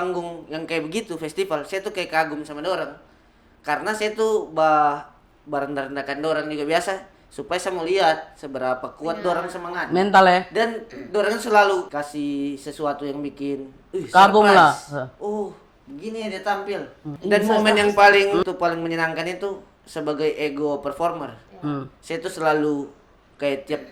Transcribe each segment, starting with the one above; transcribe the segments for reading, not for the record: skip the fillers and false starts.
panggung yang kayak begitu festival, saya tuh kayak kagum sama dorang. Karena saya tuh bareng-barengkan dorang juga biasa supaya saya mau lihat seberapa kuat dorang semangat. Mental ya. Dan dorang selalu kasih sesuatu yang bikin kagum lah. Oh, begini ya dia tampil. Dan momen yang paling menyenangkan itu sebagai ego performer. Saya tuh selalu kayak tiap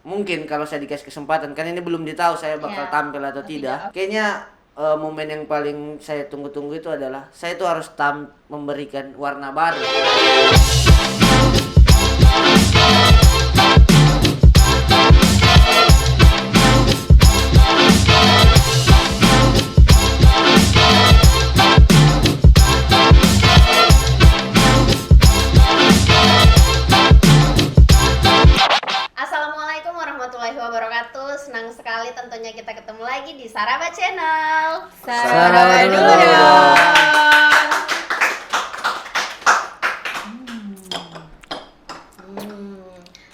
mungkin kalau saya dikasih kesempatan, kan ini belum ditahu saya bakal tampil atau tidak. Kayaknya momen yang paling saya tunggu-tunggu itu adalah saya tuh harus memberikan warna baru. Assalamualaikum warahmatullahi wabarakatuh. Senang sekali tentunya kita ketemu lagi di Saraba Channel. Saraba dulu dong.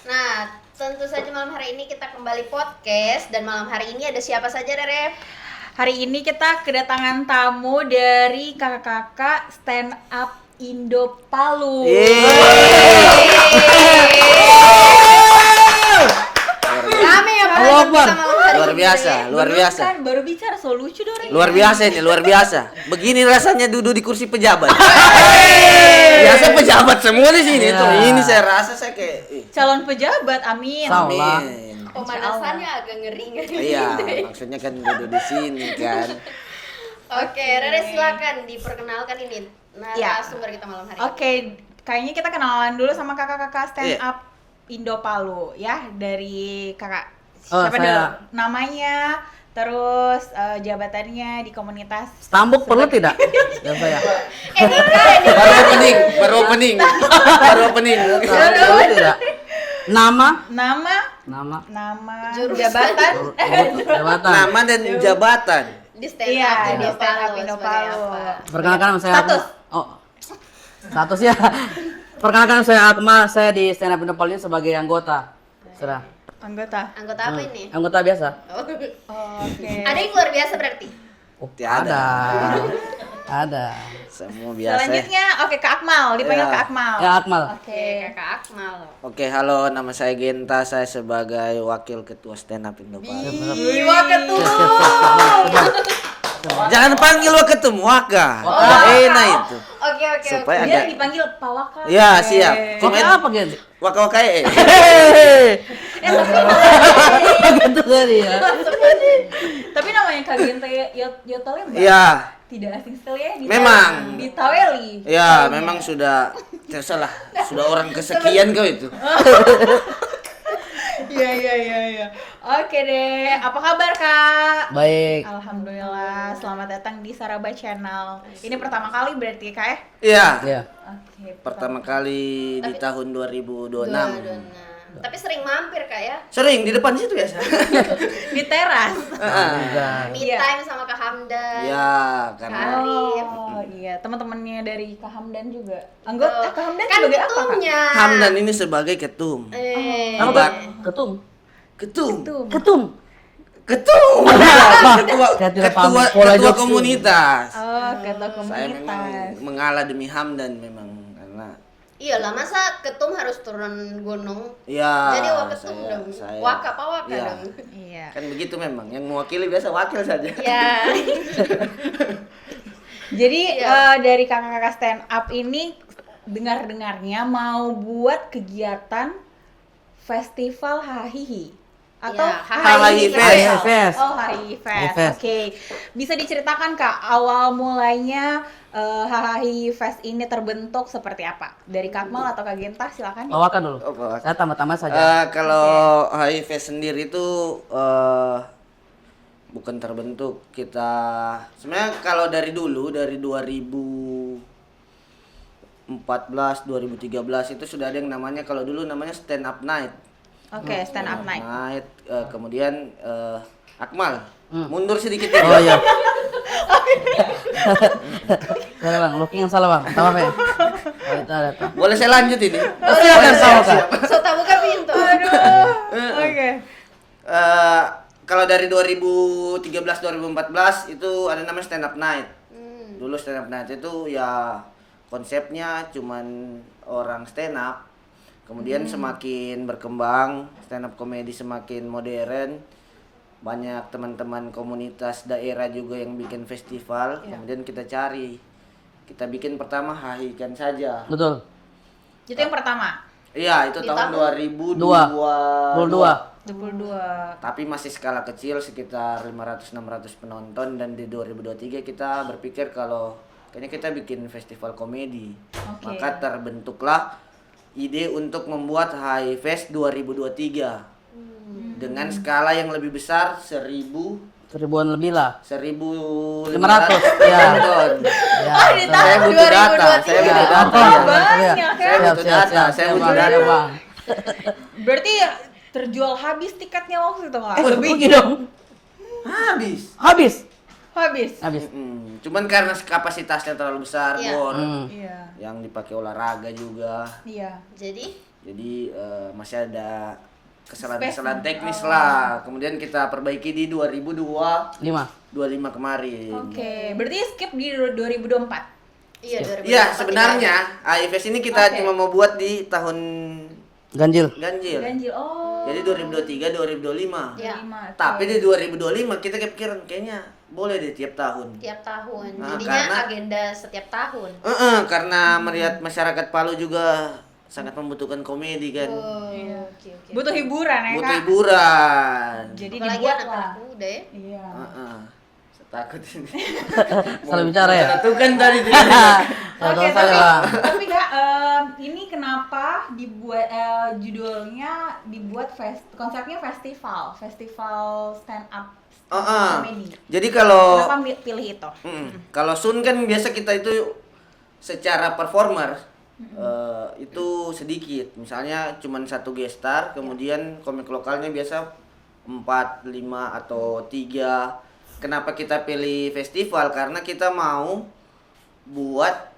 Nah, tentu saja malam hari ini kita kembali podcast. Dan malam hari ini ada siapa saja, Rere? Hari ini kita kedatangan tamu dari kakak-kakak stand up Indo Palu. Rame ya Pak. Luar biasa. Kan baru bicara so lucu dong. Luar biasa ini, luar biasa. Begini rasanya duduk di kursi pejabat. Biasa pejabat semua di sini tuh. Ini saya rasa saya kayak Calon pejabat, amin. amin. Pemanasannya agak ngeri-ngeri. Iya, maksudnya kan duduk di sini kan. Oke, Rere silakan diperkenalkan ini narasumber kita malam hari ini. Oke, kayaknya kita kenalan dulu sama kakak-kakak stand up Indo Palu ya, dari kakak siapa dulu? Namanya, terus jabatannya di komunitas. Stambuk perlu tidak? Ya saya. Baru opening. Perlu tidak? Nama, jabatan. Jabatan. Nama dan jabatan. Di stand up di stand up Indo Palu. Perkenalkan nama saya Status. Status ya. Perkenalkan saya Akmal, saya di stand up Indo Palu ini sebagai anggota. Sudah. Anggota. Anggota apa ini? Anggota biasa. Oke. Ada yang luar biasa berarti? Ada. Semua biasa. Selanjutnya, oke, Kak Akmal, dipanggil Kak Akmal. Ya Akmal. Oke. Kakak Akmal. Oke, halo, nama saya Genta, saya sebagai wakil ketua stand up Indo Palu. Wah, ketua. Jangan panggil ketum Waka. Enak itu. Oke. Supaya Dia agak dipanggil Pak Waka. ya siap. Oke, apa gitu? Waka Gitu tadi ya. Tapi namanya Kak Genta Yotole Iya. tidak asing sekali ya di Memang. di Taweli. Ya, memang sudah tersalah. Sudah orang kesekian kau itu. Iya. Oke deh, apa kabar Kak? Baik. Alhamdulillah, selamat datang di Saraba Channel. Ini pertama kali berarti Kak ya? Iya. Ya. Oke. Pertama kali di tahun 2026. Tapi sering mampir Kak ya? Sering di depan situ biasa. Di teras. Me time sama Kak Hamdan. Ya, karena Arif. Oh iya, teman-temannya dari Kak Hamdan juga. Anggota Kak Hamdan Kan sebagai apa Kak? ketumnya. Hamdan ini sebagai ketum. Apa Kak? Ketum. Ketua komunitas. Oh, ketua Saya memang komunitas. mengalah demi Hamdan memang karena Iyalah, masa ketum harus turun gunung? ya Jadi waketum dong. Waka ya, dong. Iya. kan begitu memang yang mewakili biasa wakil saja. Ya. Jadi dari kakak-kakak stand up ini dengar-dengarnya mau buat kegiatan festival Hahihi atau Ya, Hahihi Fest. Oh, Hahihi Fest. Fest. Oke. Bisa diceritakan Kak awal mulainya Hahihi Fest ini terbentuk seperti apa? Dari Kak Akmal atau Kak Genta, silakan. Bawakan dulu. Oh, bawakan. Saya tambah-tambah saja. Kalau HIV sendiri itu bukan terbentuk, kita sebenarnya kalau dari dulu dari 2014 2013 itu sudah ada yang namanya, kalau dulu namanya stand up night. Oke, stand up night. Kemudian Akmal mundur sedikit ya. Oh iya. Salah Bang, looking yang salah Bang. Tahu apa ya? Oh, itu ada tuh. Boleh saya lanjut ini? Silakan sama Kak. So tak buka pintu. Oke. kalau dari 2013 2014 itu ada namanya stand up night. Dulu stand up night itu ya konsepnya cuman orang stand up. Kemudian semakin berkembang, stand up comedy semakin modern. Banyak teman-teman komunitas daerah juga yang bikin festival. Kemudian kita bikin pertama Hahikan Saja. Betul. Itu yang pertama. Iya, itu Di tahun tahun 22. 22. Tapi masih skala kecil sekitar 500-600 penonton, dan di 2023 kita berpikir kalau kayaknya kita bikin festival komedi. Oke. Maka terbentuklah ide untuk membuat High Fest 2023 dengan skala yang lebih besar, 1000-an lebih lah. 1.500 ya. penonton. Ya. Oh, di tahun Saya butuh data, 2023. saya butuh data. Oh, ya. banyak ya. Saya butuh data, saya butuh Bang, data. ya, Bang. Berarti terjual habis tiketnya waktu itu Kak? Rugi dong. Habis. Habis. Cuman karena kapasitasnya terlalu besar, Iya. bor. Iya. Yang dipakai olahraga juga. Iya. Jadi Masih ada kesalahan-kesalahan Space. teknis lah. Kemudian kita perbaiki di 2025 5. kemarin. Oke, berarti skip di 2024. iya 2024. Iya, sebenarnya AIFES ini kita Oke. cuma mau buat di tahun Ganjil. ganjil. Ganjil. Oh. Jadi 2023 2025. Iya. 25, oke. Tapi di 2025 kita kepikiran kayaknya boleh deh tiap tahun. tiap tahun. Nah, Jadinya karena- agenda setiap tahun. Karena melihat masyarakat Palu juga sangat membutukan komedi kan. Oh, Iya. oke. Butuh hiburan ya, Butuh Kak? hiburan. Jadi Apalagi dibuat anak-anak lah. muda ya. Iya. Saya takut ini. Salah bicara ya? Itu kan tadi. Oke, Tahu saya, Bang. tapi Kak, ini kenapa dibuat judulnya dibuat konsepnya festival stand up comedy. Jadi kalau Kenapa pilih itu? kalau Sun kan biasa kita itu secara performer itu sedikit. Misalnya cuman satu guest star, kemudian komik lokalnya biasa 4, 5 atau 3. Kenapa kita pilih festival? Karena kita mau buat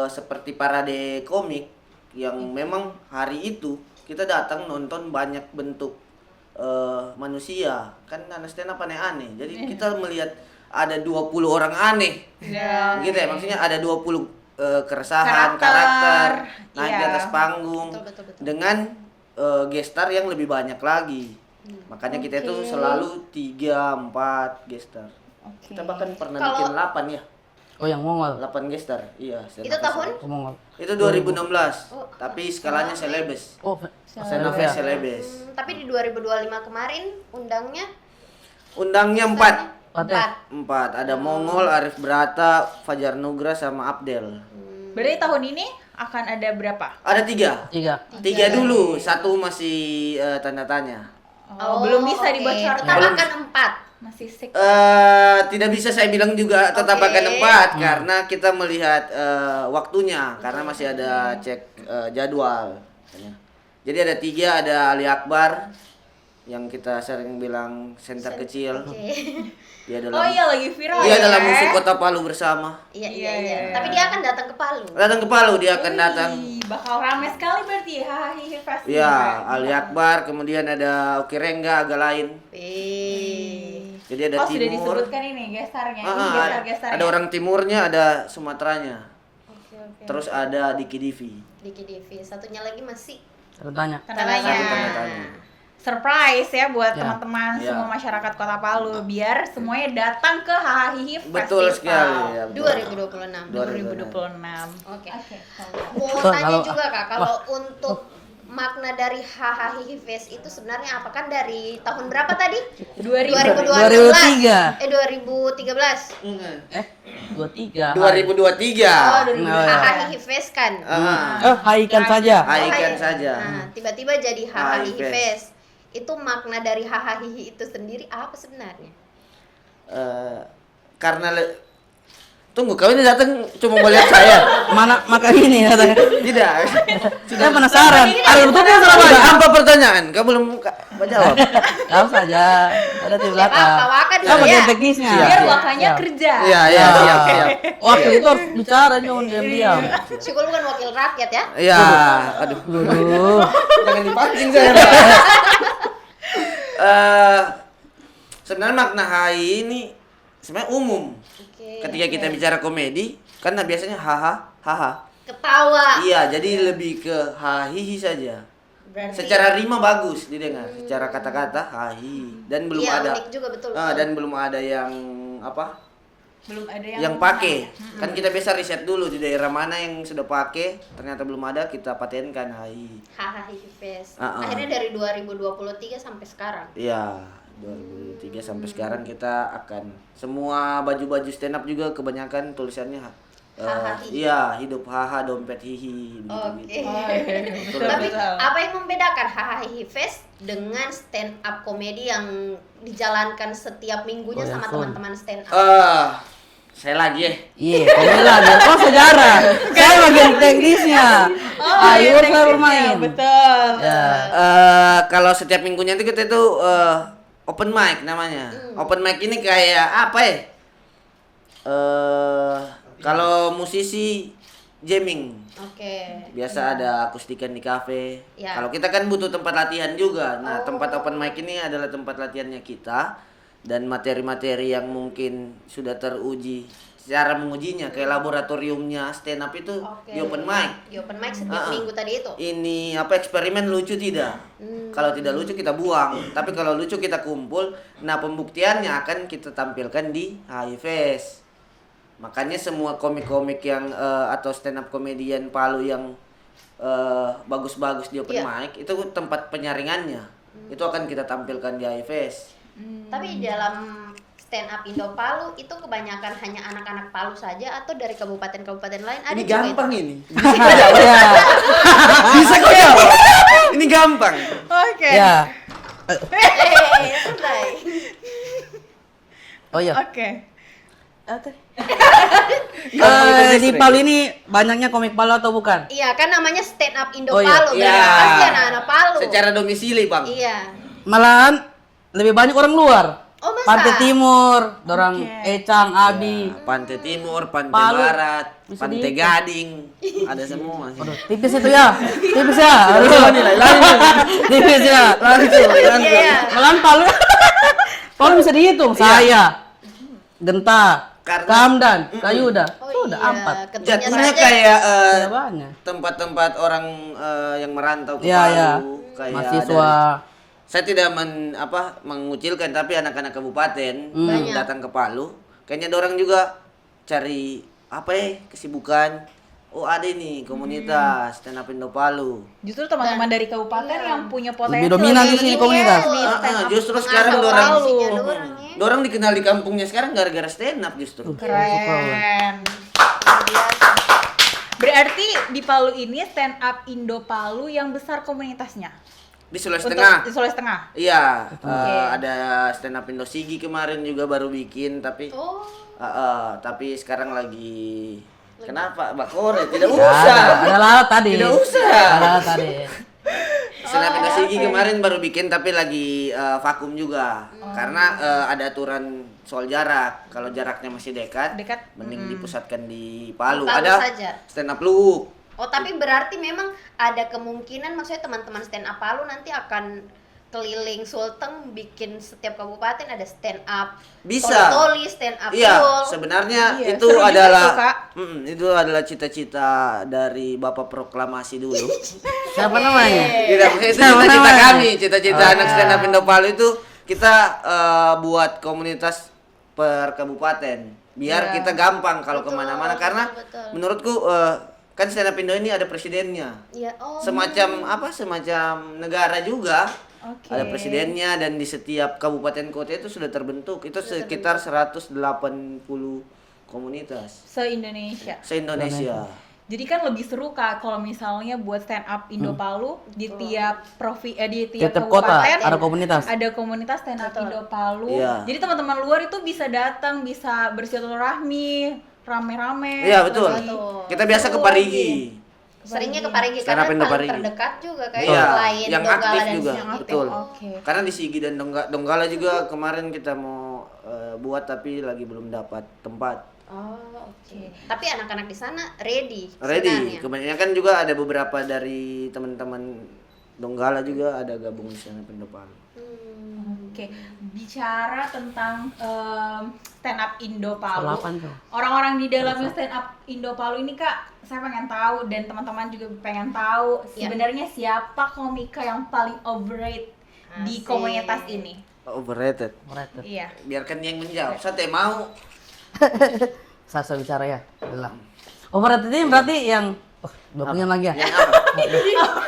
seperti parade komik yang memang hari itu kita datang nonton banyak bentuk manusia. Kan anak stand up aneh-aneh. Jadi kita melihat ada 20 orang aneh. Iya. Gitu ya, maksudnya ada 20 keresahan, karakter naik di iya. atas panggung Betul. dengan gestar yang lebih banyak lagi. Makanya kita itu Oke. selalu 3-4 gestar. Oke. Kita bahkan pernah Kalau- bikin 8 ya. Oh, yang Mongol. 8 gestar. Iya, stand Itu up tahun? festival. Oh, Mongol. Itu 2016. Oh, Tapi skalanya selebes. Oh, Stand up ya. selebes. Tapi di 2025 kemarin undangnya Undangnya 4. Empat ya? 4. Ada Mongol, Arif Brata, Fajar Nugra sama Abdel. Berarti tahun ini akan ada berapa? Ada 3. 3. 3 dulu, satu masih tanda tanya. Oh, belum bisa oke. dibocorkan. Tetap akan 4. Masih sik. Tidak bisa saya bilang juga tetap Oke. akan 4 karena kita melihat waktunya, karena masih ada cek jadwal. Jadi ada 3, ada Ali Akbar yang kita sering bilang center kecil. Oke. Dia Oh adalah iya, lagi viral dia ya. adalah musuh Kota Palu bersama. Iya. Iya. Tapi dia akan datang ke Palu. Datang ke Palu, dia akan datang. Wih, bakal rame sekali berarti Hahihi Fest. Ya, Ali Akbar, kemudian ada Oki Rengga, agak lain. Jadi ada Oh, sudah timur. disebutkan ini gestarnya. Ini Ah, gestar-gestarnya. ada orang timurnya, ada Sumateranya. Oke. Terus ada Diki Divi. Diki Divi. Satunya lagi masih Tanda tanya. Tanda Tanda tanya. Tanda tanya. Surprise ya buat Ya. teman-teman Ya. semua masyarakat Kota Palu biar semuanya datang ke Hahihi Festival. Betul sekali ya. betul. 2026. 2026. Oke. Oke. Mau Betul, tanya kalau- juga Kak, kalau untuk makna dari Hahaha Fest itu sebenarnya apa, kan dari tahun berapa tadi? 2003. 2013. 23. 2023. Oh, Oh, ya. Hahaha Fest kan. Haikan saja. Haikan saja. Nah, tiba-tiba jadi Hahaha Hahaha Fest. Fest. Itu makna dari Hahaha itu sendiri apa sebenarnya? Karena tunggu, kau ini datang cuma mau lihat saya. Mana maka ini katanya. Tidak. Saya penasaran. Ada betulnya Apa, Surabaya. apa pertanyaan? Kau belum jawab. Kau saja. Ada di Siapa? belakang. Pak Waka dulu Kau bagian ya. teknisnya. Siap, Biar siap. wakanya kerja. Iya, iya, siap, siap. Waktu itu harus bicara jangan diam-diam. Syukur bukan wakil rakyat ya. Iya, aduh. Dulu. Jangan dipancing saya. Sebenarnya makna HI ini sebenarnya umum. Oke. Ketika kita bicara komedi, kan biasanya haha. Ketawa. Iya, jadi lebih ke hahihi saja. Berarti Secara rima bagus didengar, secara kata-kata hahi dan belum iya, ada unik juga betul. dan belum ada yang apa? Belum ada Yang pakai. Kan kita biasa riset dulu di daerah mana yang sudah pakai, ternyata belum ada, kita patenkan hai. Hahaha Fest. Ah. Akhirnya dari 2023 sampai sekarang. Iya, 2003 sampai sekarang kita akan semua baju-baju stand up juga kebanyakan tulisannya Haha, hihi. iya, hidup haha dompet hihi Oke. Betul, Tapi betul. apa yang membedakan Hahaha Fest dengan stand up komedi yang dijalankan setiap minggunya Oh, ya, sama Fon. teman-teman stand up? saya lagi ya. Iya, kamu lagi. Oh, sejarah. Saya bagian teknisnya. Ayo saya bermain. Betul. Ya. Kalau setiap minggunya itu kita itu open mic namanya. Open mic ini kayak apa ya? Kalau musisi jamming, Oke. biasa ada akustikan di kafe. Ya. Kalau kita kan butuh tempat latihan juga. Nah, Oh. tempat open mic ini adalah tempat latihannya kita dan materi-materi yang mungkin sudah teruji. Cara mengujinya kayak laboratoriumnya stand up itu Oke. di open mic. Di open mic setiap minggu tadi itu. Ini apa eksperimen lucu tidak? Kalau tidak lucu kita buang. Tapi kalau lucu kita kumpul. Nah, pembuktiannya akan kita tampilkan di HI Fest. Makanya semua komik-komik yang atau stand up komedian Palu yang bagus-bagus di open Iya. mic itu tempat penyaringannya. Itu akan kita tampilkan di HI Fest. Tapi dalam stand up Indo Palu itu kebanyakan hanya anak-anak Palu saja atau dari kabupaten-kabupaten lain ada Ini juga gampang itu? ini. Bisa kau jawab. Ya. Bisa kau jawab. Ini gampang. Oke. Ya. Santai. Oh ya. Oke. Di Palu ini banyaknya komik Palu atau bukan? Iya, kan namanya stand up Indo Oh, iya. Palu. Iya. Berarti pasti anak-anak Palu. Secara domisili, Bang. Iya. Malahan lebih banyak orang luar. Oh, masa? Pantai Timur, dorang Oke. Ecang, Abi. Pantai Timur, Pantai Palu. Barat, Bisa Pantai dihitung. Gading, ada semua sih. Waduh, tipis itu ya. Tipis ya. Aduh. nilai, langsung. Tipis ya. Langsung, Iya. Malahan Palu. Palu bisa dihitung. Saya. Genta. Karena- Kamdan. Kayuda. Oh Sudah iya, 4. ketunya Jatuhnya saja. kayak Ya banyak. tempat-tempat orang yang merantau ke Iya, Palu, iya. kayak Mahasiswa. saya tidak mengucilkan, tapi anak-anak kabupaten yang Banyak. datang ke Palu, kayaknya ada orang juga cari apa ya kesibukan. Oh, ada nih komunitas stand up Indo Palu. Justru teman-teman dari kabupaten yang punya potensi Lebih dominan di lebih sini tinggi komunitas. di stand up. Justru Mengasah sekarang dorang potensinya dorang ya. dorang dikenal di kampungnya sekarang gara-gara stand up justru. Keren. Luar biasa. Berarti di Palu ini stand up Indo Palu yang besar komunitasnya. Di Sulawesi Untuk Tengah. di Sulawesi Tengah. Iya, ada stand up Indo Sigi kemarin juga baru bikin, tapi Oh, tapi sekarang lagi kenapa Mbak Kore tidak Ya, usah. ada lalat tadi. Tidak usah. Ada lalat tadi. Stand up Indo Sigi kemarin baru bikin tapi lagi vakum juga. Karena ada aturan soal jarak. Kalau jaraknya masih dekat, mending dipusatkan di Palu. Palu Ada saja. stand up Luwuk. oh tapi berarti memang ada kemungkinan maksudnya teman-teman stand up Palu nanti akan keliling Sulteng bikin setiap kabupaten ada stand up Bisa. Toli, stand up Iya, Yul. sebenarnya Iya, itu seru juga adalah tuh, Kak. itu adalah cita-cita dari Bapak Proklamasi dulu. Siapa namanya? Tidak, itu Siapa cita-cita namanya? kami, cita-cita anak stand up Indo Palu itu kita buat komunitas per kabupaten biar kita gampang kalau Betul, kemana-mana karena betul. menurutku kan stand up Indo ini ada presidennya. Iya, oh. Semacam negara juga. Oke. Ada presidennya dan di setiap kabupaten kota itu sudah terbentuk. Itu sekitar 180 komunitas Se-Indonesia. se-Indonesia. Jadi kan lebih seru Kak kalau misalnya buat stand up Indo Palu di tiap di tiap Tiap kota kabupaten ada komunitas. ada komunitas stand up Indo Palu. Iya. Jadi teman-teman luar itu bisa datang, bisa bersilaturahmi, rame-rame. Iya, betul. Betul. Kita biasa ke Parigi. Seringnya ke Parigi Stand up karena Indo paling Parigi. terdekat juga kayak Iya, selain yang Donggala aktif dan juga. Sigi. Betul. Oke. Karena di Sigi dan Donggala juga kemarin kita mau buat tapi lagi belum dapat tempat. Oh, oke. Tapi anak-anak di sana ready. Ready. sebenarnya. Kebanyakan juga ada beberapa dari teman-teman Donggala juga ada gabung di sana Indo Palu. Oke, bicara tentang stand up Indo Palu. Salapan tuh. Orang-orang di dalamnya stand up Indo Palu ini Kak, saya pengen tahu dan teman-teman juga pengen tahu Iya. sebenarnya siapa komika yang paling overrated di Asik. komunitas ini. Overrated. Overrated. Iya. Biarkan dia yang menjawab. Saya teh mau. Saya bicara ya. Adalah. Overrated ini berarti yang bakunya lagi ya. Yang apa?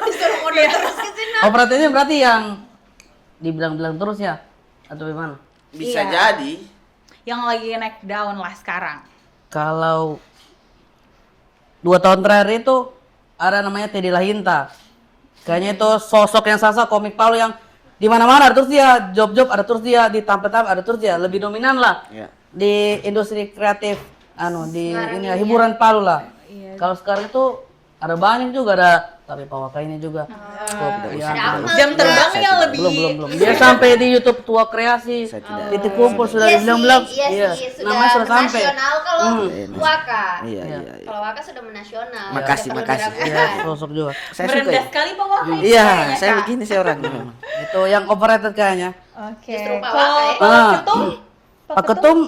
Disuruh modal terus ke sini. Overrated ini berarti yang dibilang-bilang terus ya atau gimana? Bisa Iya. jadi. Yang lagi naik daun lah sekarang. Kalau 2 tahun terakhir itu ada namanya Teddy Lahinta. Kayaknya itu sosok yang sasa komik Palu yang di mana-mana ada terus dia, job-job ada terus dia, di tampil-tampil ada terus dia, lebih dominan lah Iya. di industri kreatif, di Sekarang ini ini ya, ya. hiburan Palu lah. Iya. Kalau sekarang itu ada banyak juga ada, tapi Pak Waka ini juga. Tidak Ada Akmal Jam juga. terbangnya lebih Belum. Dia sampai di YouTube Tua Kreasi, Saya tidak. Titik Kumpul sudah Iya dibilang-bilang. iya sih, sudah Namanya sudah sampai. menasional kalau Waka. Iya, Iya. iya. Kalau Waka sudah menasional. Makasih, sudah perlu makasih. diragukan. Iya, sosok juga. Saya suka. merendah Ya. sekali Pak Waka ini Iya, kayaknya, saya Kak. begini saya orangnya memang. Itu yang overrated kayaknya. Oke. Justru Pak Kalau Waka ya. Pak Ah. Ketum, Pak Ketum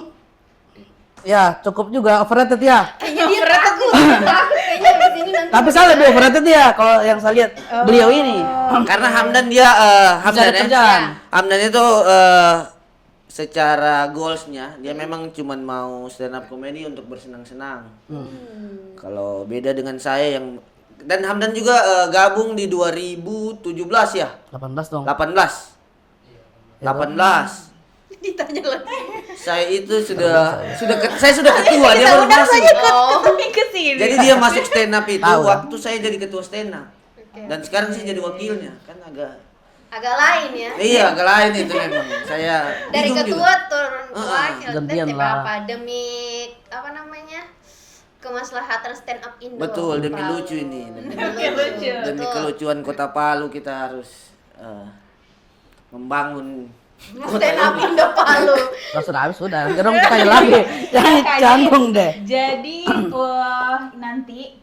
ya cukup juga overrated ya. Kayaknya dia takut kayaknya di sini nanti. Tapi saya lebih overrated ya kalau yang saya lihat beliau ini. Karena Hamdan dia Hamdan Cari ya. kerjaan. Hamdan itu secara goalsnya dia memang cuman mau stand up comedy untuk bersenang-senang. Kalau beda dengan saya yang dan Hamdan juga gabung di 2017 ya. 18 dong. 18. 18. Ditanya lagi. Saya itu saya sudah ketua dia baru masuk. Ketum ke sini. Jadi dia masuk stand up itu Tahu. waktu saya jadi ketua stand up. Dan sekarang saya jadi wakilnya. Kan Agak lain ya. iya, agak lain itu memang. Saya Dari bingung ketua juga. turun ke wakil. gantian Demi lah. apa? Demi apa namanya? Kemaslahatan stand up Indo. Betul, demi Palu. lucu ini. Demi lucu. Demi Betul. kelucuan Kota Palu kita harus membangun Stand up Indo Palu. Kalau sudah habis sudah. Jangan sekali lagi. Jangan canggung deh. Jadi nanti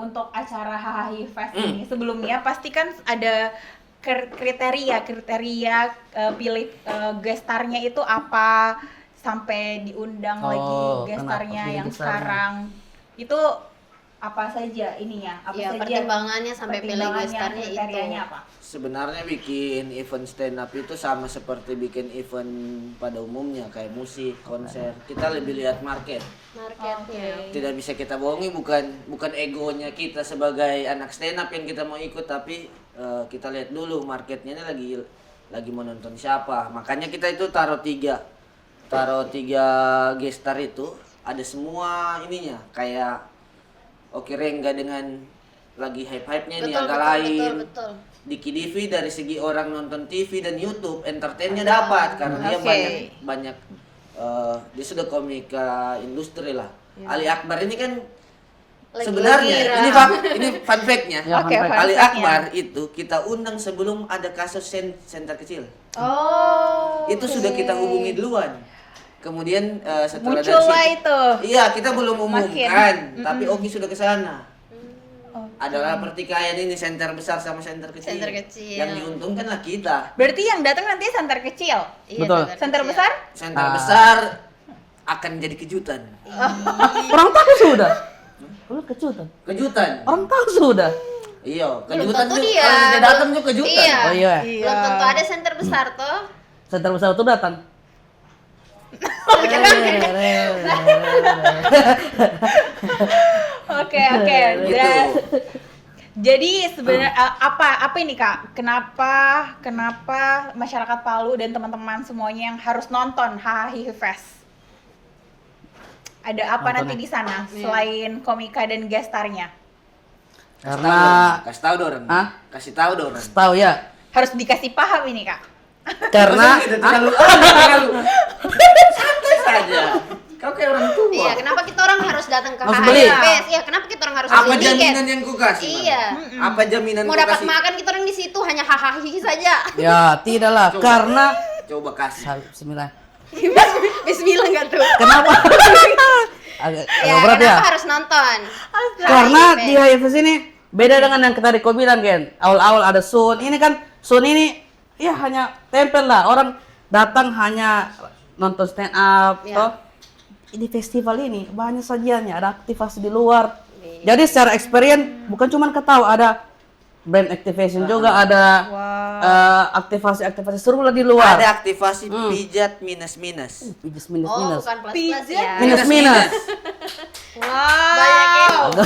untuk acara Hahahi Fest ini sebelumnya pasti kan ada kriteria pilih gestarnya itu apa sampai diundang lagi gestarnya kenapa pilih yang gestarnya? sekarang itu apa saja ininya apa Iya, saja pertimbangannya sampai pilih pertimbangannya, gestarnya itu. kriterianya apa? Sebenarnya bikin event stand up itu sama seperti bikin event pada umumnya kayak musik, konser. Kita lebih lihat market. Marketnya. Tidak bisa kita bohongi bukan egonya kita sebagai anak stand up yang kita mau ikut tapi kita lihat dulu marketnya ini lagi mau nonton siapa. Makanya kita itu taruh tiga gestar itu ada semua ininya kayak Oke Rengga dengan lagi hype-hype-nya ini agak lain. Betul. Diki Divi dari segi orang nonton TV dan YouTube entertainnya dapat karena dia banyak dia sudah komika industri lah. Ali Akbar ini kan Lagi sebenarnya viral. ini fun fact-nya. Ya, Oke, fun fact. fun Ali fact-nya. Akbar itu kita undang sebelum ada kasus center kecil. Oh. Itu sudah kita hubungi duluan. Kemudian setelah Muncul lah situ- itu. Iya, kita belum umumkan, Makin. tapi Oki sudah ke sana. Oke. Adalah pertikaian ini center besar sama center kecil. Center kecil. Yang diuntungkan lah kita. Berarti yang datang nanti center kecil. Iya, Betul. Center kecil. besar? Center besar akan jadi kejutan. Orang tahu sudah. Kalau kejutan. Kejutan. Orang tahu sudah. Iya, Belum kejutan tentu juga. dia. Kalau dia datang juga kejutan. Iya. Oh iya. Belum tentu ada center besar toh. Center besar itu datang. Oke. Gitu. Dan jadi sebenarnya apa ini Kak? Kenapa masyarakat Palu dan teman-teman semuanya yang harus nonton Hahahi Fest? Ada apa Nonton nanti ya? di sana selain komika dan gestarnya? Karena Kasih tahu dong. Hah? Kasih tahu dong. tahu ya. Harus dikasih paham ini Kak. Karena terlalu santai saja. Kau kayak orang tua. Iya, kenapa kita orang harus datang ke Harus HHI beli. Fest? Iya, kenapa kita orang harus Apa beli tiket? jaminan yang ku kasih? Mam? Iya. Apa jaminan Mau ku dapat kasih? makan kita orang di situ hanya hahaha saja. ya tidaklah Coba. karena Coba kasih. Bismillah. Bismillah enggak tuh. Kenapa? Agak Ya, berat ya. kenapa harus nonton? Karena HHI di HIFS ini beda dengan yang tadi kau bilang Gen. Awal-awal ada Sun. Ini kan Sun ini ya hanya tempel lah. Orang datang hanya nonton stand up, Iya. toh di festival ini banyak sajiannya, ada aktivasi di luar. Jadi secara experience bukan cuma ketawa, ada brand activation juga, ada aktivasi-aktivasi seru lah di luar. Ada aktivasi pijat minus-minus. Minus minus Oh, minus. bukan plus Pijat ya. Minus minus. Banyak yang Itu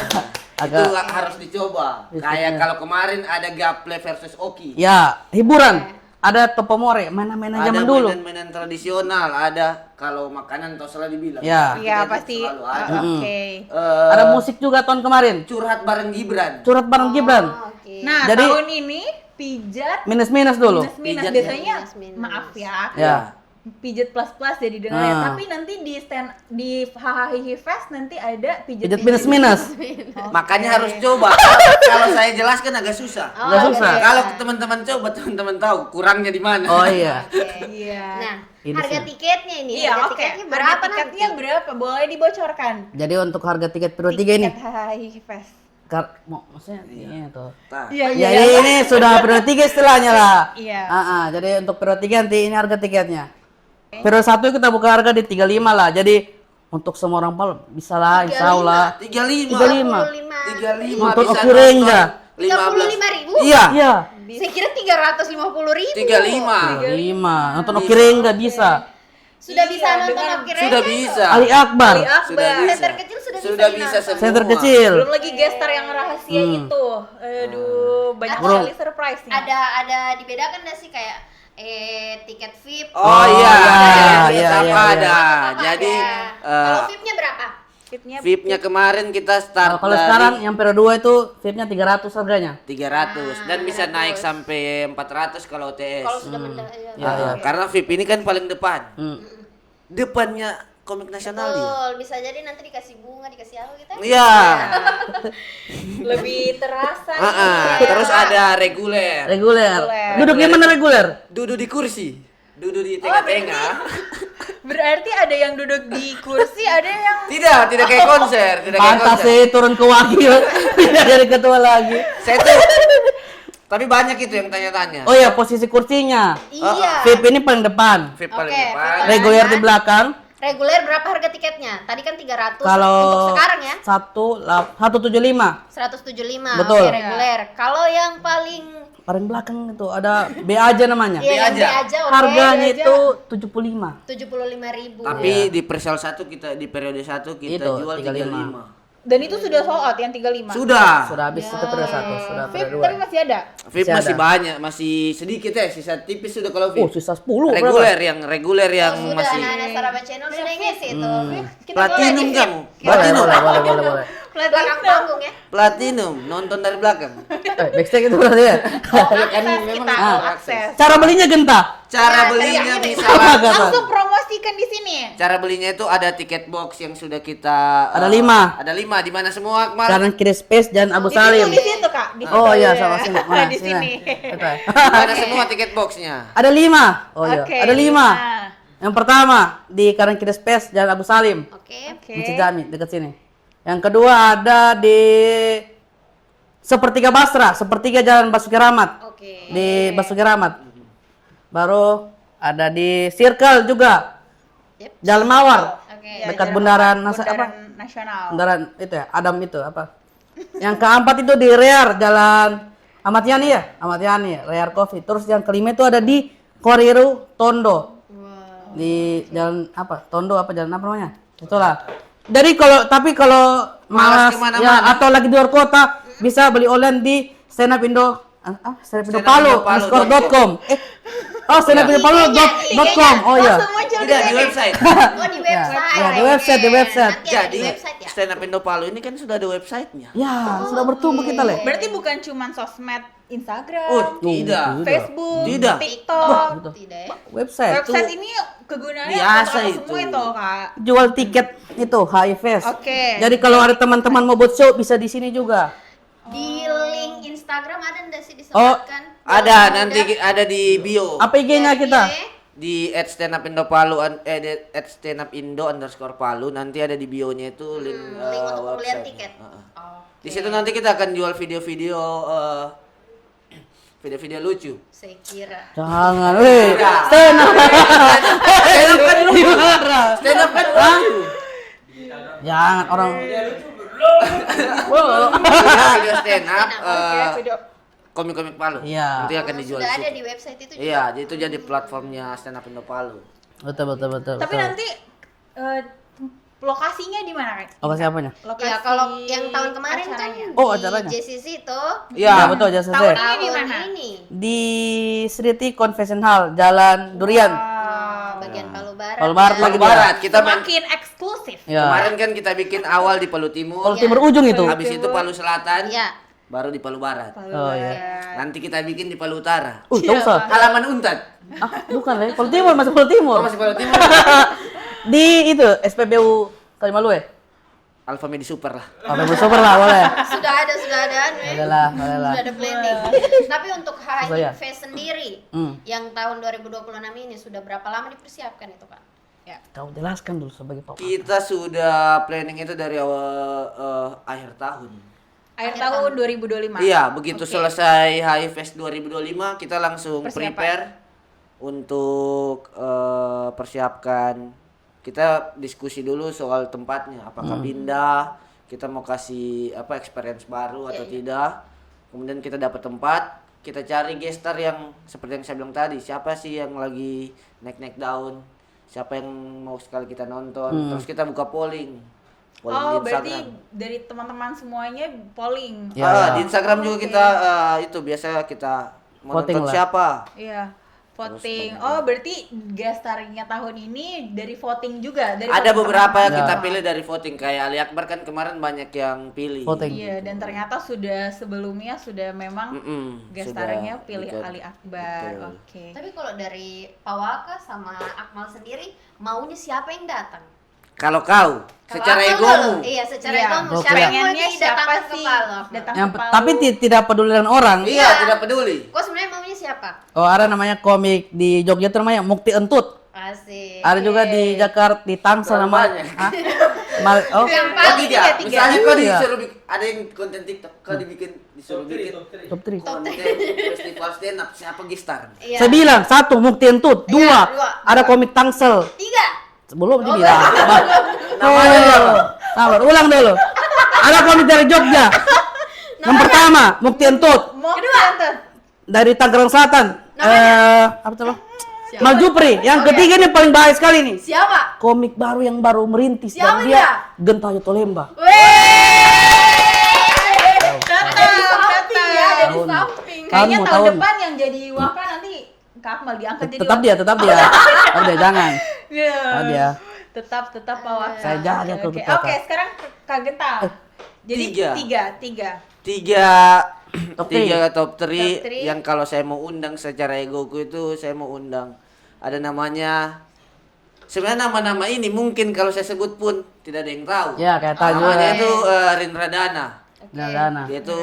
Agak harus dicoba. Kayak kalau kemarin ada Gaple versus Oki. ya hiburan. Ada Topomore, mainan-mainan Ada zaman dulu. mainan-mainan tradisional, ada kalau makanan atau salah dibilang. Ya. Iya, Kita pasti. selalu ada. Oke. Ada musik juga tahun kemarin. Curhat bareng Gibran. Curhat bareng Gibran. Oh, oke. Nah, Jadi- tahun ini pijat Minus minus dulu. minus Pijat biasanya minus-minus. maaf ya. Ya. Pijat plus jadi dengar ya. Ah. Tapi nanti di Hahaha Fest nanti ada pijat Pijat minus minus. Makanya harus coba. Kalau saya jelaskan agak susah. Oh, Nggak susah. oke. Kalau teman-teman coba, teman-teman tahu kurangnya di mana. Oh iya. Iya. Nah, Ini harga sih. tiketnya ini, Iya, harga oke. tiketnya Harga berapa tiketnya nanti? berapa? Boleh dibocorkan. Jadi untuk harga tiket periode 3 ini, Tiket Hahaha Fest. maksudnya ini tuh. Nah, Iya, Ya ini sudah periode 3 istilahnya lah. Iya. Jadi untuk periode 3 nanti ini harga tiketnya. Periode 1 kita buka harga di 35 lah. Jadi untuk semua orang Palu bisa lah, insya Allah. 35. 35. 35 Nonton bisa Oki Rengga. 35.000? Iya. Iya. Saya kira 350.000. 35. 35. Nonton Oki Rengga bisa. Sudah bisa Iya, nonton dengan- Oki Sudah Rengga bisa. Ali Akbar. Ali Akbar. Sudah bisa. Center kecil sudah bisa bisa dinonton. semua. Center kecil. Belum lagi gestar yang rahasia itu. Aduh, banyak Atau sekali surprise nih. Ada dibedakan nggak sih kayak tiket VIP? Oh iya, iya, apa iya, ada. Apa Jadi kalau VIP-nya berapa? Fitnya VIP-nya kemarin kita start Kalau sekarang yang periode 2 itu VIP-nya 300 harganya. 300 dan bisa naik sampai 400 kalau OTS. Kalau sudah mendadak Karena VIP ini kan paling depan. Hmm. Depannya komik nasional dia. Betul, bisa jadi nanti dikasih bunga, dikasih apa gitu. Iya. lebih terasa. Terus ada reguler. Reguler. Reguler. Duduknya mana reguler? Duduk di kursi. Duduk di tengah-tengah. Berarti ada yang duduk di kursi, ada yang Tidak kayak konser, tidak kayak Pantas konser. sih turun ke wakil. Tidak jadi ketua lagi. Saya tuh tapi banyak itu yang tanya-tanya. Oh ya, posisi kursinya. Iya. VIP ini paling depan. VIP paling Oke, depan. VIP. Reguler di belakang. Reguler berapa harga tiketnya? Tadi kan 300 Kalau untuk sekarang ya. 175. 175. Betul. Oke, reguler. Kalau yang paling Paling belakang itu ada B aja namanya. iya, yang aja. B aja oke. Harganya B aja. itu 75. 75.000. Tapi di presale 1 kita di periode 1 kita Itu, jual 35. 35. dan itu sudah sold out yang 35. Sudah. Sudah habis itu periode 1, sudah VIP periode tapi 2. masih ada. VIP Masih masih ada. banyak, masih sedikit ya, sisa tipis sudah kalau Oh, VIP. sisa 10 reguler Oh, yang sudah masih anak-anak Saraba Channel sudah ngisi itu. Kita platinum boleh kamu. Boleh, Platinum. boleh. Belakang panggung ya. Platinum, nonton dari belakang. Backstage itu berarti ya. kan memang kita all akses. Cara belinya genta. Cara Ya, belinya kayak gini. misalnya Langsung promosikan di sini. cara belinya itu ada tiket box yang sudah kita Ada 5. Ada 5 di mana semua kemarin? Kanan kiri Space dan Abu Di Salim. situ Kak, di situ. Oh iya, sama sini. Mana? di sini. Betul. Di mana semua tiket boxnya? Ada 5. Oh iya, Oke, ada 5. lima. Yang pertama di kanan kiri Space dan Abu Salim. Oke. Oke. Masjid Jami dekat sini. Yang kedua ada di Sepertiga Basra, Sepertiga Jalan Basuki Rahmat. Oke. Di Basuki Rahmat. Baru ada di Circle juga. Yep. Jalan Mawar. Oke. Dekat bundaran apa? Bundaran Nasional. Bundaran itu ya, Adam itu apa? Yang keempat itu di Rear Jalan Ahmad Yani ya? Ahmad Yani, Rear Coffee. Terus yang kelima itu ada di Koriru Tondo. Di jalan apa? Tondo apa jalan apa namanya? Itulah. Jadi kalau Malas malas kemana-mana. ya atau lagi di luar kota bisa beli online di Stand Up Indo Stand Up Indo Palu _com. Stand Up Indo Palu.com. Oh iya. Langsung muncul Tidak di sini. website. Oh, di website. Ya, di website, di website. Nanti ada Jadi di website ya. Stand Up Indo Palu ini kan sudah ada websitenya. Ya, sudah bertumbuh kita, Le. Berarti bukan cuma sosmed Instagram, Oh, tidak. Facebook, Tidak. TikTok. Tidak ya. Website. Website ini kegunaannya biasa untuk apa itu. semua itu, Kak. Jual tiket itu HIFest. Oke. Jadi kalau ada teman-teman mau buat show bisa di sini juga. Di link Instagram ada enggak sih Oh, disebutkan? Ada nanti ada di bio. Apa IG-nya kita? Di @standupindo_palu @standupindo_palu nanti ada di bio-nya itu link, Link untuk pembelian website. tiket. Di situ nanti kita akan jual video-video video-video lucu. Saya kira. Jangan, weh. Stand up. Stand up kan lucu. Dilarang. Stand up kan lucu. Jangan orang. Video stand up, video. komik-komik Palu. Iya. Nanti akan dijual Sudah di ada situ. di website itu juga. Iya, itu jadi platformnya Stand Up Indo Palu. Betul. Tapi nanti lokasinya di mana, Kak? Lokasi apanya? Lokasi Ya kalau yang tahun kemarin acaranya. kan Oh, di acaranya. JCC itu. Iya, betul aja Tahun selesai. ini di mana? Ini Di Sriti Convention Hall, Jalan Durian. bagian Palu Barat. Palu Barat ya. lagi Palu Barat, kita main. Semakin eksklusif. Ya. Kemarin kan kita bikin awal di Palu Timur. Palu Timur ujung itu. Habis itu Palu Selatan. Iya. Baru di Palu Barat. Oh iya. Nanti kita bikin di Palu Utara. Tahu usah. Halaman Untat. Ah, bukan lah. Palu Timur, masih Palu Timur. Oh, masih Palu Timur. Di itu SPBU Kalimalu ya? Alfa Medi Super lah. Apa super lah boleh. Sudah ada Boleh lah. Sudah ada planning. Tapi untuk Saya. HI Fest sendiri Hmm. yang tahun 2026 ini sudah berapa lama dipersiapkan itu, Kak? Ya. Kau jelaskan dulu sebagai Pak. Kita sudah planning itu dari awal akhir tahun. Akhir tahun 2025. Iya, begitu Oke. selesai HI Fest 2025 kita langsung Persiapan. prepare untuk persiapkan. Kita diskusi dulu soal tempatnya, apakah pindah, kita mau kasih experience baru atau tidak. Kemudian kita dapat tempat, kita cari gestar yang seperti yang saya bilang tadi, siapa sih yang lagi naik-naik daun, siapa yang mau sekali kita nonton. Terus kita buka polling Oh, di berarti Instagram. dari teman-teman semuanya polling. Ya. Di Instagram juga kita itu biasa kita mau Voting nonton lah. siapa. Iya, voting. Oh, berarti gestarnya tahun ini dari voting juga dari Ada voting beberapa yang Ya. kita pilih dari voting, kayak Ali Akbar kan kemarin banyak yang pilih. Voting. Iya, dan ternyata sudah sebelumnya sudah memang gestarnya sudah pilih ikut. Ali Akbar. Betul. Oke. Tapi kalau dari Pawaka sama Akmal sendiri maunya siapa yang datang? Kalau kau Kalau secara Akmal egomu, dulu, iya secara Iya. egomu Oke. siapa yang mau Pengennya siapa didatangkan ke sih Palu? Akmal? datang Yang, ke Palu? tapi tidak peduli dengan orang. iya tidak peduli. Kok sebenarnya maunya siapa? Oh, ada namanya komik di Jogja itu namanya Mukti Entut. Asik. Ada juga di Jakarta, di Tangsel Terlalu namanya. banyak. Hah? Oh, Yang Oh, paling tidak. tiga. Misalnya kau Iya. disuruh ada yang konten TikTok, kau disuruh bikin top 3. konten festival stand up, siapa gestar? Iya. Saya bilang, 1 Mukti Entut, 2 Iya, dua. ada komik Tangsel. 3. Belum dibilang. Namanya siapa? Sabar, ulang dulu. Ada komik dari Jogja. Yang pertama, Mukti Entut. Kedua, Dari Tangerang Selatan. Apa tuh? Maljupri. Yang ketiga ini paling bahaya sekali nih. Siapa? Komik baru yang baru merintis Siapa dan dia Gentayo Tolemba. tetap. Ya, ada di Tahun. samping. Kayaknya Tahun, tahun tahun. depan yang jadi waka nanti Kak Akmal diangkat jadi Tetap dia, tetap dia. Jangan. Iya. Tetap dia. Tetap Pak Waka. Saya jadi aku Oke, tetap. Oke, sekarang Kak Genta. Jadi Tiga. tiga. Top Tiga top Top 3 three. yang kalau saya mau undang secara egoku itu saya mau undang. Ada namanya, sebenarnya nama-nama ini mungkin kalau saya sebut pun tidak ada yang tahu. Ya, kayak tahu Namanya juga. itu Rindra Dana. Dana. Dia itu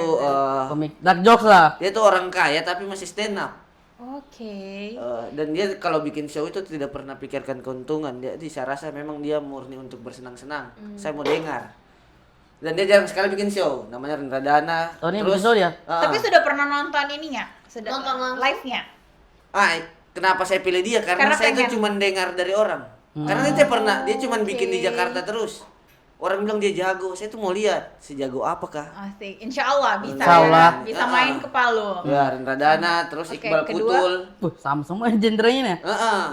Komik dark jokes lah. dia itu orang kaya tapi masih stand up. Oke. Dan dia kalau bikin show itu tidak pernah pikirkan keuntungan. Jadi saya rasa memang dia murni untuk bersenang-senang. Saya mau dengar. Dan dia jarang sekali bikin show. Namanya Rindra Dana. Oh, ini bikin show dia? Tapi sudah pernah nonton ininya? Sudah Nonton langsung. live-nya? Kenapa saya pilih dia? Karena Karena saya itu pengen. cuma dengar dari orang. Karena dia cuma bikin di Jakarta terus. Orang bilang dia jago, saya tuh mau lihat sejago apakah. Asik. Insya Allah bisa. Insya Allah. Bisa main ke Palu. Ya, Rindra Dana, terus Oke, Iqbal kedua. Kutul. Sama semua genrenya nih.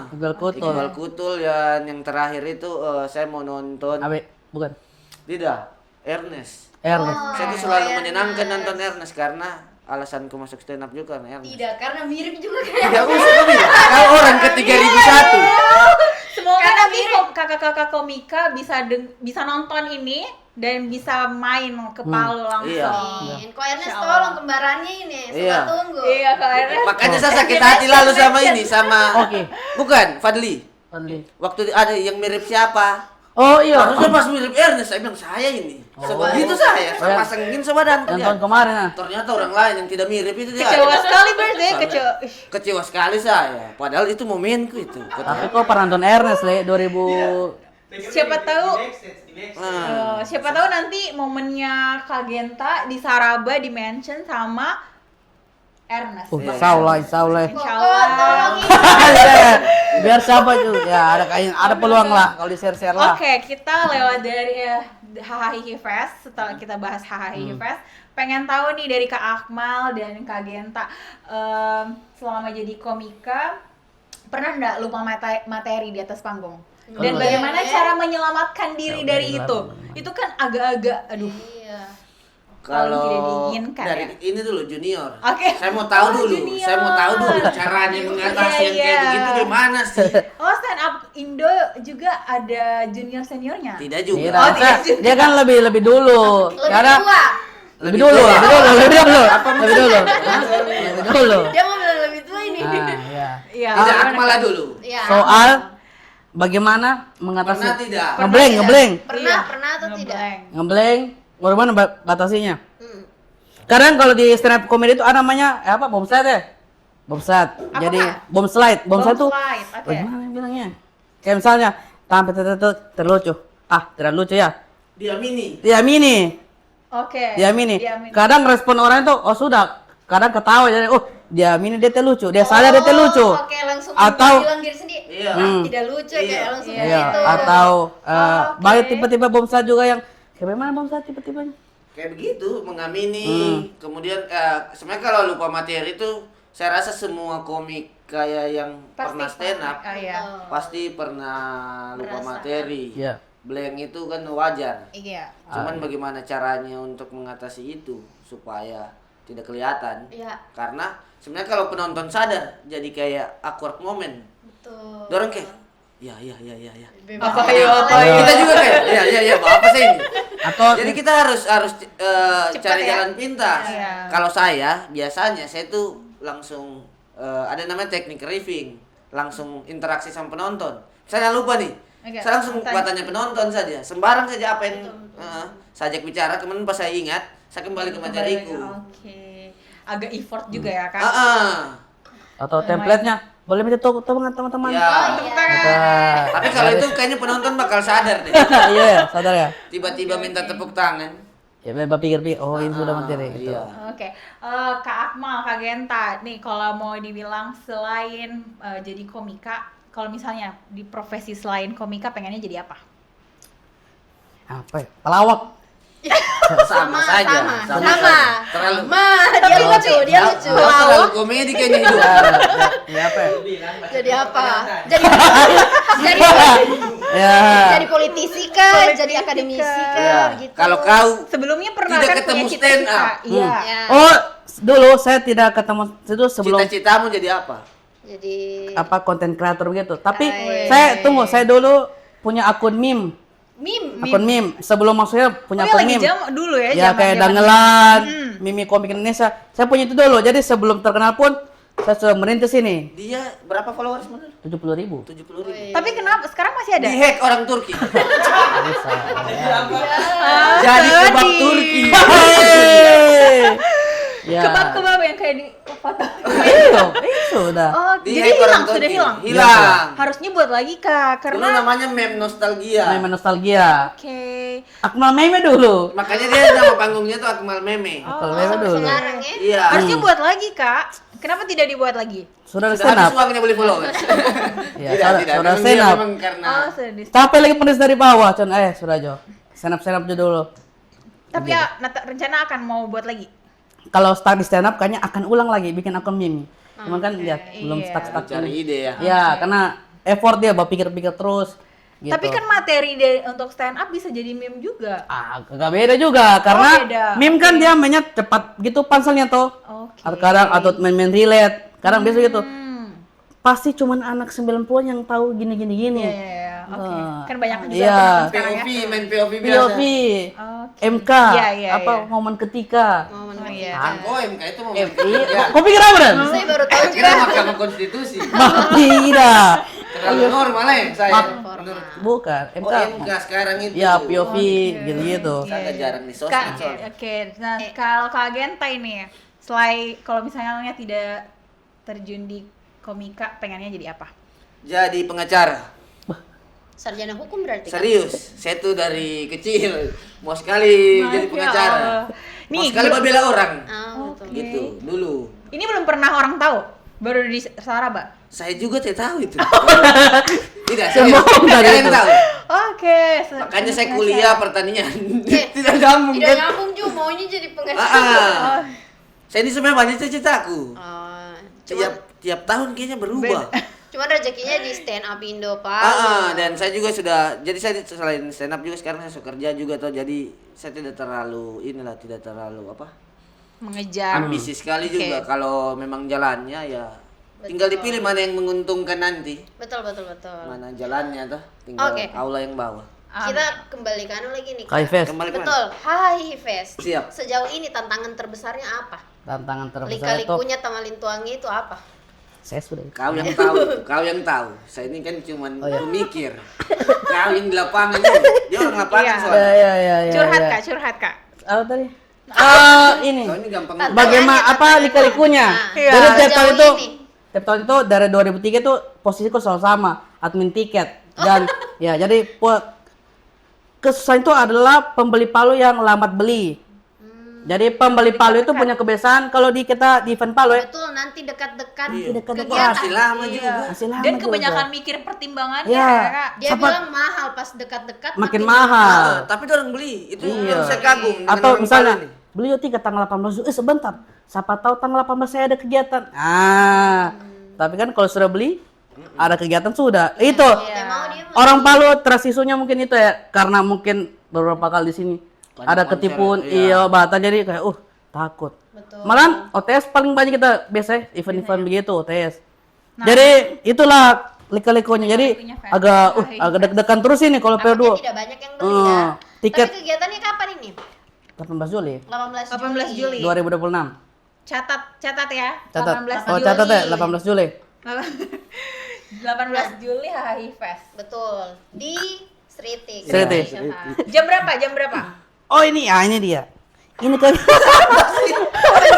Iqbal Kutul. Iqbal Kutul yang terakhir itu saya mau nonton. Abe, bukan. Tidak, Ernest. Ernest. Saya tuh selalu menyenangkan nonton Ernest karena alasanku masuk stand up juga karena Ernest. Tidak, karena mirip juga kayak. Tidak usah kami. Kau orang ke 3001. Semoga Karena nanti kakak-kakak komika bisa nonton ini dan bisa main ke Palu langsung. Iya. Kok Ernest Insya Allah. tolong kembarannya ini, Iya. suka tunggu. Iya, Kak Ernest. Makanya saya sakit hati lalu sama ini sama Oke. bukan Fadli. Fadli. Waktu ada yang mirip siapa? Oh iya. Harusnya pas mirip Ernest saya bilang saya ini. Sebegitu saya pasangin sama dan Yang tahun kemarin ah. ternyata orang lain yang tidak mirip itu dia. Kecewa sekali berarti, kecewa. Kecewa sekali saya. Padahal itu momenku itu. Tapi kok pernah nonton Ernest le 2000. Siapa tahu Ah. siapa tahu nanti momennya Kak Genta di Saraba di mention sama Ernest. Insya Allah. Insya Oh, Allah. tolongin. Biar siapa tuh? Ya ada peluang lah kalau di share lah. Oke, kita lewat dari Hahaha Fest. Setelah kita bahas Hahaha Fest, pengen tahu nih dari Kak Akmal dan Kak Genta, selama jadi komika pernah nggak lupa materi di atas panggung? Dan bagaimana cara menyelamatkan diri dari itu? Itu kan agak-agak, aduh. Iya. Paling tidak Kalau diinginkan dari ya. ini dulu junior. Oke. Saya mau tahu Oh, dulu. junior. Saya mau tahu dulu caranya mengatasi yang kayak Iya. begitu gimana sih? Oh, stand up Indo juga ada junior seniornya? Tidak juga. Tidak, Oh, tidak juga. dia kan lebih dulu. Lebih Karena tua. lebih dulu. Lebih dulu. Dia mau bilang lebih tua ini. Iya. Tidak, gimana, Akmal Kak? dulu. Iya. Soal bagaimana mengatasi Pernah tidak? ngebleng. Pernah atau tidak? Ngeblank. Ngebleng, bagaimana batasinya? Hmm. Kadang kalau di stand up comedy itu ada namanya apa? Bom slide ya? Bom slide. Apa, Jadi Kak? bom slide. Bom slide tuh slide, oke. bagaimana bilangnya? Kayak misalnya tampil terlucu. Tidak lucu ya. Diamini. Diamini. Oke. Diamini. Diamini. Kadang respon orang itu oh sudah. Kadang ketawa jadi oh diamini dia teh lucu. Dia sadar dia teh lucu. Oke, langsung Atau- bilang diri sendiri. Iya. Tidak lucu kayak Iya. langsung Iya. Iya, gitu. atau Oke. banyak tipe-tipe bom slide juga yang kayak gimana bom slide tipe-tipenya? Kayak begitu, mengamini. Kemudian sebenarnya kalau lupa materi itu saya rasa semua komik kayak yang pernah stand up Oh, iya. pasti pernah lupa Merasakan. materi. Iya. Blank itu kan wajar. Iya. Cuman bagaimana caranya untuk mengatasi itu supaya tidak kelihatan. Iya. Karena sebenarnya kalau penonton sadar jadi kayak awkward moment. Betul. Dorong kayak ya. Bebas. Apa ya, apa ya? Kita juga kayak ya apa sih ini? Atau Jadi kita harus cari ya? jalan pintas. Iya. Kalau saya biasanya saya tuh langsung ada namanya teknik riffing, langsung interaksi sama penonton. Saya lupa nih. Oke, Saya langsung tanya. tanya penonton saja, sembarang saja apa yang saya ajak bicara, kemudian pas saya ingat, saya kembali ke materiku. Oke. Agak effort juga ya, Kak? atau template-nya boleh minta teman-teman. Ya. Tepuk tangan. Nah, Tapi kalau itu kayaknya penonton bakal sadar deh. iya, sadar ya. Tiba-tiba minta tepuk tangan. Ya, Bapak pikir-pikir, oh ini sudah materi gitu. Iya. Oke, Kak Akmal, Kak Genta, nih kalau mau dibilang selain jadi komika, kalau misalnya di profesi selain komika pengennya jadi apa? Apa ya? Pelawak. Sama saja. Sama. Terlalu Dia lucu, dia lucu. terlalu komedi kayaknya hidup. Ya apa ya? Jadi apa? Jadi jadi Ya. jadi politisi kah? Jadi akademisi kah? Iya. Gitu. Kalau kau Sebelumnya pernah Tidak kan ketemu punya stand cita-cita? up. Iya. Ya. Oh, dulu saya tidak ketemu itu sebelum cita-citamu jadi apa? Jadi apa konten kreator begitu. Tapi Ay. saya dulu punya akun meme. Akun meme. Sebelum maksudnya punya Oh, akun lagi meme. dulu ya, Ya zaman- kayak zaman- Dangelan, Mimi Komik Indonesia. Saya punya itu dulu. Jadi sebelum terkenal pun saya sudah merintis ini. Dia berapa followers benar? 70.000. 70.000. Tapi kenapa sekarang masih ada? Dihack orang Turki. Ah, Jadi kebab sedih. Turki. Ya. Kebab-kebab yang kayak di foto. Itu sudah. Oh, Dihack jadi orang hilang, Turki. sudah hilang. Hilang. Harusnya buat lagi, Kak, Dulu karena namanya meme nostalgia. Meme nostalgia. Oke. Akmal Meme dulu. Makanya dia nama panggungnya tuh Akmal Meme. Akmal Meme dulu. sekarang ya. Iya. Harusnya buat lagi, Kak. Kenapa tidak dibuat lagi? Sudah Sudah stand habis up. uangnya beli followers. Ya, Tidak. sudah Memang stand dia up. memang karena Oh, sedih. Capek lagi penulis dari bawah, Con. Sudah Jo. Stand up dulu. Tapi ya rencana akan mau buat lagi. Kalau start di stand up kayaknya akan ulang lagi bikin akun meme. Cuman kan ya belum iya. stuck cari ide ya. Ya, karena effort dia berpikir-pikir terus. Gitu. Tapi kan materi untuk stand up bisa jadi meme juga. Gak beda juga karena beda. meme kan dia mainnya cepat gitu panselnya tuh. Oke. Kadang atau main relate. Kadang biasa gitu. Hmm. Pasti cuman anak 90-an yang tahu gini. Iya. Oke. Kan banyak juga Iya. teman-teman sekarang ya. POV, main POV biasa. POV, Oke. MK, Iya, apa iya. momen ketika. Oh iya. Oh, MK itu mau Iya. ya. Kau pikir apa Dan? Saya baru tahu juga. Kira Mahkamah Konstitusi. Tidak. Terlalu normal ya saya. Menurut Bukan, Oh, MK sekarang itu. Ya POV gitu-gitu. Saya agak jarang di Kak, sosmed soalnya. oke. Nah, kalau Kak Genta ini, selain kalau misalnya tidak terjun di komika, pengennya jadi apa? Jadi pengacara. Sarjana hukum berarti kan? Serius, saya tuh dari kecil mau sekali jadi Masya pengacara. Allah. Mau Nih, sekali gua- membela orang. Ah, betul. Oke. Gitu dulu. Ini belum pernah orang tahu. Baru di Saraba. Saya juga tidak tahu itu. Tidak, Sombong saya tadi yang itu. tahu. Oke. Makanya saya kuliah pertanian. Tidak nyambung Tidak kan? nyambung juga maunya jadi pengacara. Ah. Saya ini sebenarnya banyak cita-citaku. Oh, Tiap tahun kayaknya berubah. cuman rezekinya di stand up Indo Palu. Dan saya juga sudah, jadi saya selain stand up juga sekarang saya suka kerja juga tuh, jadi saya tidak terlalu tidak terlalu Mengejar. ambisi sekali Oke. juga. Kalau memang jalannya ya tinggal dipilih mana yang menguntungkan nanti, Betul. mana jalannya tuh, tinggal Oke. Allah yang bawa. Kita kembali ke anu lagi nih. Kak. High Fest. Kembali kemana? Betul. Hai Fest. Siap. Sejauh ini tantangan terbesarnya apa? Tantangan terbesar itu Lika-likunya tamalin tuangnya itu apa? saya sudah. Kau yang tahu, kau yang tahu. Saya ini kan cuman iya. pemikir. Kau yang di lapangan ini, dia orang lapangan Iya. soalnya. Ya. Curhat kak. Apa tadi? Ini. Kau ini gampang. Tantangannya, Bagaimana apa tantangannya. lika-likunya? Iya. Jadi tiap tahun Sejauh itu ini. tiap tahun itu dari 2003 itu posisiku selalu sama, admin tiket. Dan ya jadi kesusahan itu adalah pembeli palu yang lambat beli. Jadi pembeli palu itu punya kebiasaan kalau kita di event palu ya. Betul, nanti dekat-dekat Dekat-dekat Masih lama juga. Masih lama Dan juga. kebanyakan mikir pertimbangannya Iya. ya kak. Dia Siapa- bilang mahal pas dekat-dekat makin makin mahal. Tapi dia orang beli. Itu Iya. saya kagum. dengan Atau orang misalnya Palu ini. beli yuk tiket tanggal 18 Juli, sebentar. Siapa tahu tanggal 18 saya ada kegiatan. Tapi kan kalau sudah beli ada kegiatan sudah. Itu Dia mau dia mau. orang Palu transisunya mungkin itu ya, karena mungkin beberapa kali di sini Banyak ada konser, ketipuan, iya. iya bahkan jadi kayak takut. Betul. Malah OTS paling banyak kita biasanya event-event begitu OTS. Jadi itulah lika-likunya. Jadi Lika-likunya fair. agak deg-degan terus ini kalau Takutnya PO2. tidak banyak yang beli ya. Tiket Tapi kegiatannya kapan ini? 18 Juli 18 Juli. 2026. Catat ya. Catat. 18 Oh, Juli. catat ya 18 Juli. 18 Juli HHI Fest. Betul. Di Sritik. Sritik. Jam berapa? Oh ini dia. Ini kan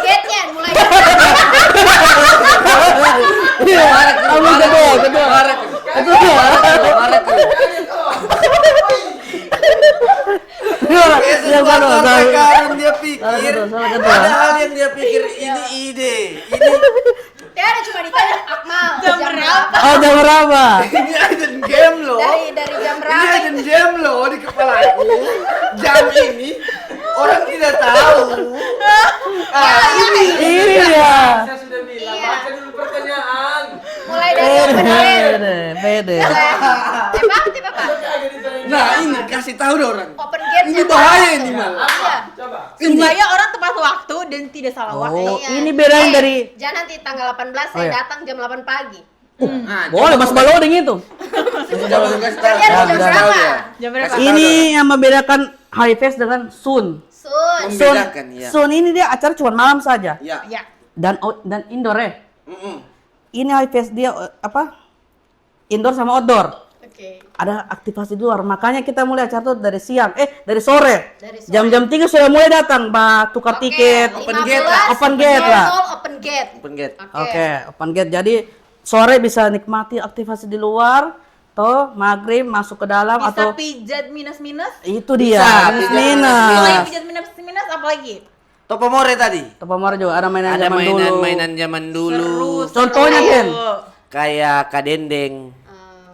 Gate-nya mulai kedua. Sekarang dia pikir, Salah kedua. padahal yang dia pikir ini ide, ini dia ada cuma ditanya Akmal Jam berapa? Oh, jam berapa? ini hidden game loh. dari jam Ini berapa? hidden game loh di kepala aku. Jam ini orang tidak tahu. Ini dia. Saya sudah bilang, Iya. baca dulu pertanyaan. Mulai dari open gate. Beda. Tiba Pak. Nah ini kasih tahu dong orang. Open gate. Ini bahaya ini malah. Iya. Supaya orang tepat waktu dan tidak salah waktu. Oh, Iya. ini bedain dari Jangan nanti tanggal 18 saya Oh, iya. datang jam 8 pagi. Nah, boleh mas baloding itu. coba kasih tahu. Jadi harus jam Jangan. berapa? Jam berapa? Kasih tahu Ini yang membedakan High Fest dengan Sun. Sun. Membedakan ya. Sun ini dia acara cuma malam saja Ya. Ya. dan indoor ya. Mm-mm. Ini High Fest dia indoor sama outdoor. Oke. Ada aktivasi di luar, makanya kita mulai acara tuh dari siang, dari sore. Dari sore. Jam-jam 3 sudah mulai datang, Mbak, tukar Oke, tiket. Open gate lah. 15, Open gate lah. Open gate. Open gate. Oke, open gate. Jadi sore bisa nikmati aktivasi di luar, toh maghrib masuk ke dalam Bisa atau pijat minus-minus. itu dia. Bisa, minus pijat minus. Selain pijat minus-minus apa lagi? Topomore tadi. Topomore juga ada mainan Ada zaman dulu. mainan-mainan zaman dulu. Contohnya Ken. Kayak kadendeng.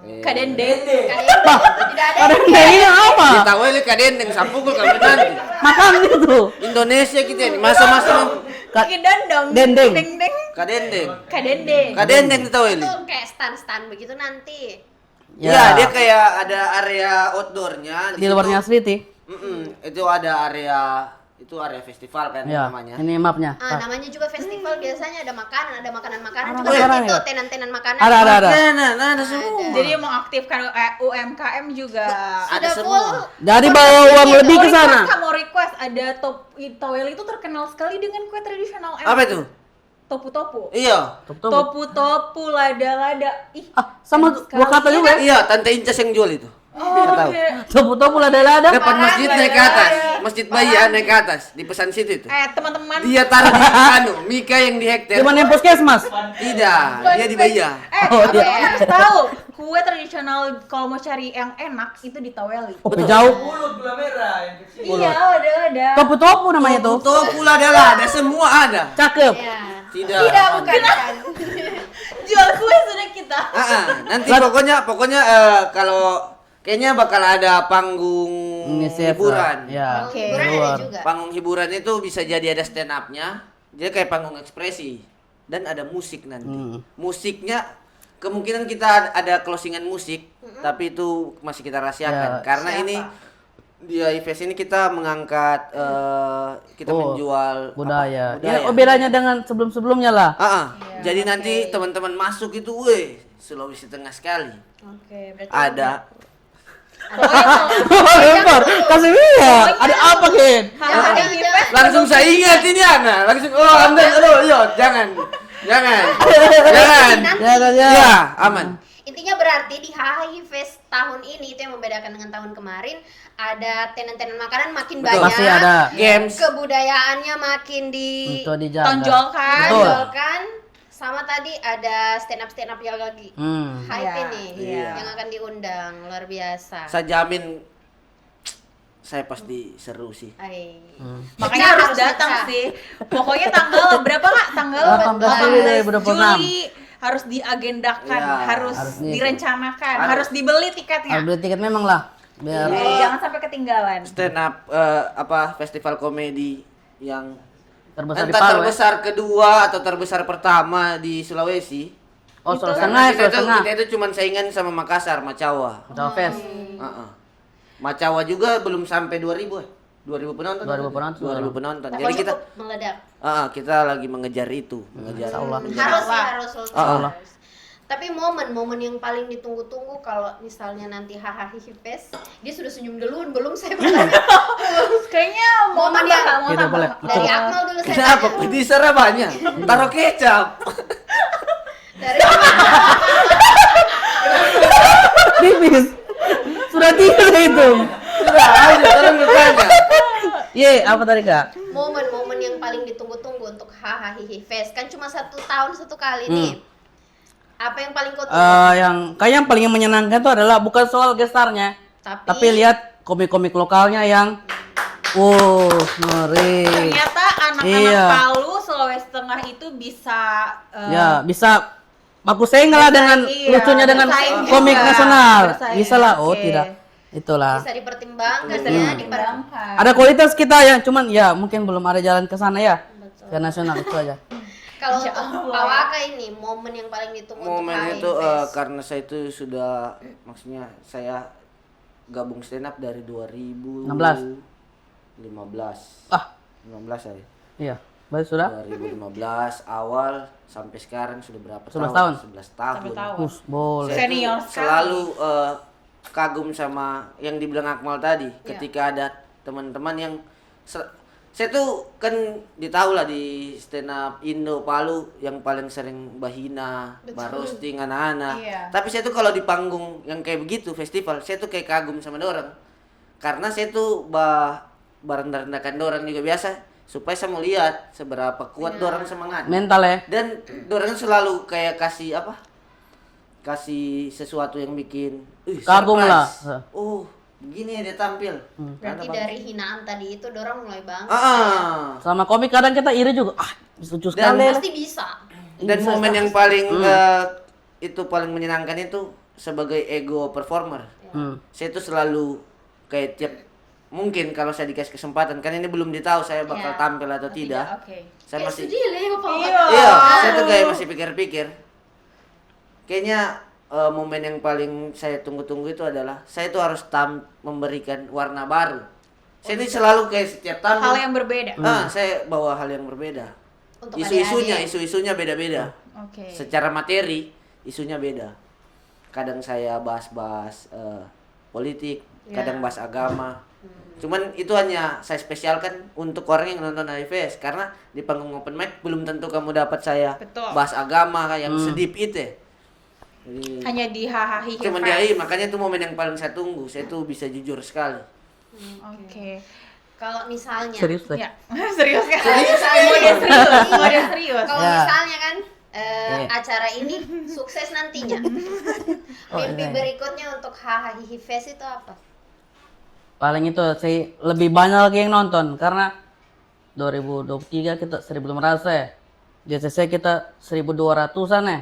Kadendeng. Tidak ada. Ada ini apa? Ditahu ini kadendeng sapukul kalau nanti. Makan itu. Indonesia kita ini masa-masa Dendeng. Dendeng. Dendeng. kadendeng. Kadendeng. Kadendeng ditahu ini. Itu kayak stand-stand begitu nanti. Ya, dia kayak ada area outdoornya di luarnya Sriti. Itu ada area festival kan Ya, namanya. ini mapnya. Namanya juga festival biasanya ada makanan Ada juga makanan nanti ya? tuh tenan-tenan makanan. Ada. Ada semua. Jadi mengaktifkan UMKM juga. Ada Sudah semua. full. Jadi bawa uang lebih ke sana. Mau request ada Towel itu terkenal sekali dengan kue tradisional. Apa itu? Topu-topu. Iya. Topu-topu, lada-lada. Ih, Sama enak gua kata sekali. juga. Iya, Tante Incas yang jual itu. Nggak tahu. Oke. Topu-topu lada-lada. Depan masjid naik ke atas. Iya. Masjid Bayan naik ke atas di pesan situ itu. Teman-teman. Dia taruh di Mika yang di hektar. Di mana yang puskesmas? Tidak, dia di Bayan. Oh, Tapi iya. harus tahu, kue tradisional kalau mau cari yang enak itu di Toweli. Oh, jauh. Iya, ada. Topu-topu namanya tuh. Topu ada semua ada. Cakep. Ya. Tidak. Tidak, bukan kan. Jual kue sudah kita. Nanti pokoknya kalau kayaknya bakal ada panggung Unicef hiburan. lah. Ya. Oke. di Hiburan ada luar. juga. Panggung hiburan itu bisa jadi ada stand up-nya, dia kayak panggung ekspresi dan ada musik nanti. Musiknya kemungkinan kita ada closingan musik, tapi itu masih kita rahasiakan Ya. karena Siapa? ini di IFES ini kita mengangkat kita menjual budaya. apa? Ya, bedanya dengan sebelum-sebelumnya lah. Jadi nanti teman-teman masuk itu, weh, Sulawesi Tengah sekali. Oke, berarti Ada Lempar, kasih lihat. Ada apa, Ken? langsung saya ingat ini Ana, langsung Anda jangan. Jangan. Ya, aman. Intinya berarti di HHI Fest tahun ini itu yang membedakan dengan tahun kemarin, ada tenan-tenan makanan makin Betul. banyak. Pasti ada. Games. Kebudayaannya makin di Untuk dijaga. Tonjolkan. Betul. tonjolkan. Sama tadi ada stand up yang lagi hype Iya, ini iya. yang akan diundang, luar biasa. Saya jamin saya pasti seru sih. Ay. Makanya Pecah, harus datang pecah. sih. Pokoknya tanggal berapa Kak? Tanggal 18 Juli harus diagendakan, Iya, harus harus gitu. direncanakan, Harus. harus dibeli tiketnya. Harus beli tiket memang lah. Biar Jangan sampai ketinggalan. Stand up festival komedi yang terbesar di entah Palu. terbesar kedua atau terbesar pertama di Sulawesi. Oh, Sulawesi Karena Tengah, Sulawesi Tengah. kita itu cuma saingan sama Makassar, Macawa. Jawa Fest. Macawa juga belum sampai 2000 ya. 2000 penonton. 2000 penonton. 2000 penonton. Tapi Jadi kita cukup meledak. kita lagi mengejar itu, mengejar. Insyaallah. Harus sih, harus Sultan. Allah. Tapi momen-momen yang paling ditunggu-tunggu kalau misalnya nanti hahaha Fest, dia sudah senyum duluan belum saya bertanya. Kayaknya mau Momen tambah, yang- Kak, mau Tidak tambah. boleh. Dari Akmal dulu saya Kenapa? tanya. Di Sarabanya taruh kecap. Dari Tipis. Sudah tiga itu. Sudah, ayo sekarang bertanya. Ye, apa tadi, Kak? momen-momen yang paling ditunggu-tunggu untuk hahaha Fest kan cuma 1 tahun 1 kali nih. Apa yang paling kau tunggu? Yang kayaknya yang paling menyenangkan itu adalah bukan soal gestarnya, tapi lihat komik-komik lokalnya yang ngeri. Ternyata anak-anak Iya. Palu, Sulawesi Tengah itu bisa Ya, bisa baku saing lah dengan Bersaing, lucunya dengan bersaing komik juga. nasional. Bersaing, Bisa lah. Oh, oke. tidak. Itulah. Bisa dipertimbangkan bisa ya, dipertimbangkan. Ada kualitas kita yang cuman ya mungkin belum ada jalan ke sana ya. Ke nasional itu aja. Kalau Insya untuk Allah. Pak Waka ini momen yang paling ditunggu untuk Momen HHI itu Fest. karena saya itu sudah maksudnya saya gabung stand up dari 2015. 16. Ah, 15 saya. iya. Baik sudah. 2015 awal sampai sekarang sudah berapa 11 tahun? 11 tahun. 11 tahun. Boleh. Saya Senior tuh sekali. selalu kagum sama yang dibilang Akmal tadi. Ketika ada teman-teman yang saya tuh kan ditahu lah di stand up Indo Palu yang paling sering bahina, roasting anak-anak. Iya. Tapi saya tuh kalau di panggung yang kayak begitu festival, saya tuh kayak kagum sama dorang. Karena saya tuh rendah-rendahkan dorang juga biasa supaya saya mau lihat seberapa kuat dorang semangat. Mental ya. Dan dorang selalu kayak kasih apa? Kasih sesuatu yang bikin Kagum surprise. lah. Oh, begini ya dia tampil. Berarti dari hinaan tadi itu dorong mulai bangkit. Sama komik kadang kita iri juga. Ah, lucu Dan- sekali. Pasti bisa. Dan momen yang paling itu paling menyenangkan itu sebagai ego performer. Saya tuh selalu kayak tiap mungkin kalau saya dikasih kesempatan kan ini belum ditahu saya bakal Iya. tampil atau tidak. Oke. Saya Kayak masih sedih lah ya Bapak. iya, saya tuh kayak masih pikir-pikir. Kayaknya momen yang paling saya tunggu-tunggu itu adalah saya tuh harus memberikan warna baru. Saya ini selalu kayak setiap tampil Hal yang berbeda. saya bawa hal yang berbeda. Untuk Isu-isunya beda-beda. Oke. Secara materi isunya beda. Kadang saya bahas-bahas politik, kadang bahas agama. Cuman itu hanya saya spesialkan untuk orang yang nonton HIVS karena di panggung open mic belum tentu kamu dapat saya Betul. bahas agama yang sedip itu ya. Jadi, Hanya di hahaha cuman dia makanya itu momen yang paling saya tunggu. Saya tuh bisa jujur sekali. Oke. Kalau misalnya Serius deh. Ya, serius kan? Kalau misalnya Mode serius. Kalau Ya. misalnya kan acara ini sukses nantinya. Mimpi iya. berikutnya untuk hahaha Fest itu apa? Paling itu sih lebih banyak lagi yang nonton karena 2023 kita 1.500 ya. JCC kita 1.200-an ya.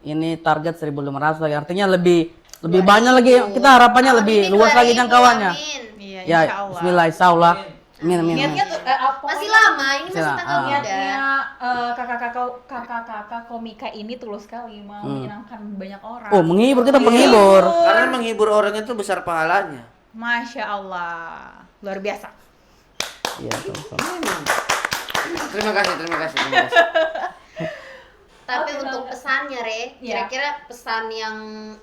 Ini target 1.500 lagi. Artinya lebih banyak lagi. Kita harapannya Tahun lebih ini luas lagi 2000, jangkauannya. amin. Iya, Ya, insya Allah. bismillah, insyaallah. Amin, amin. Niatnya tuh Masih lama, ini masih Masih tanggal lama. muda. niatnya kakak-kakak komika ini tulus sekali mau menyenangkan banyak orang. Oh, menghibur, kita penghibur. Karena menghibur orang itu besar pahalanya. Masya Allah, luar biasa. Iya, sama-sama. Terima kasih, terima kasih, terima kasih. Tapi untuk pesannya, Re, Iya. kira-kira pesan yang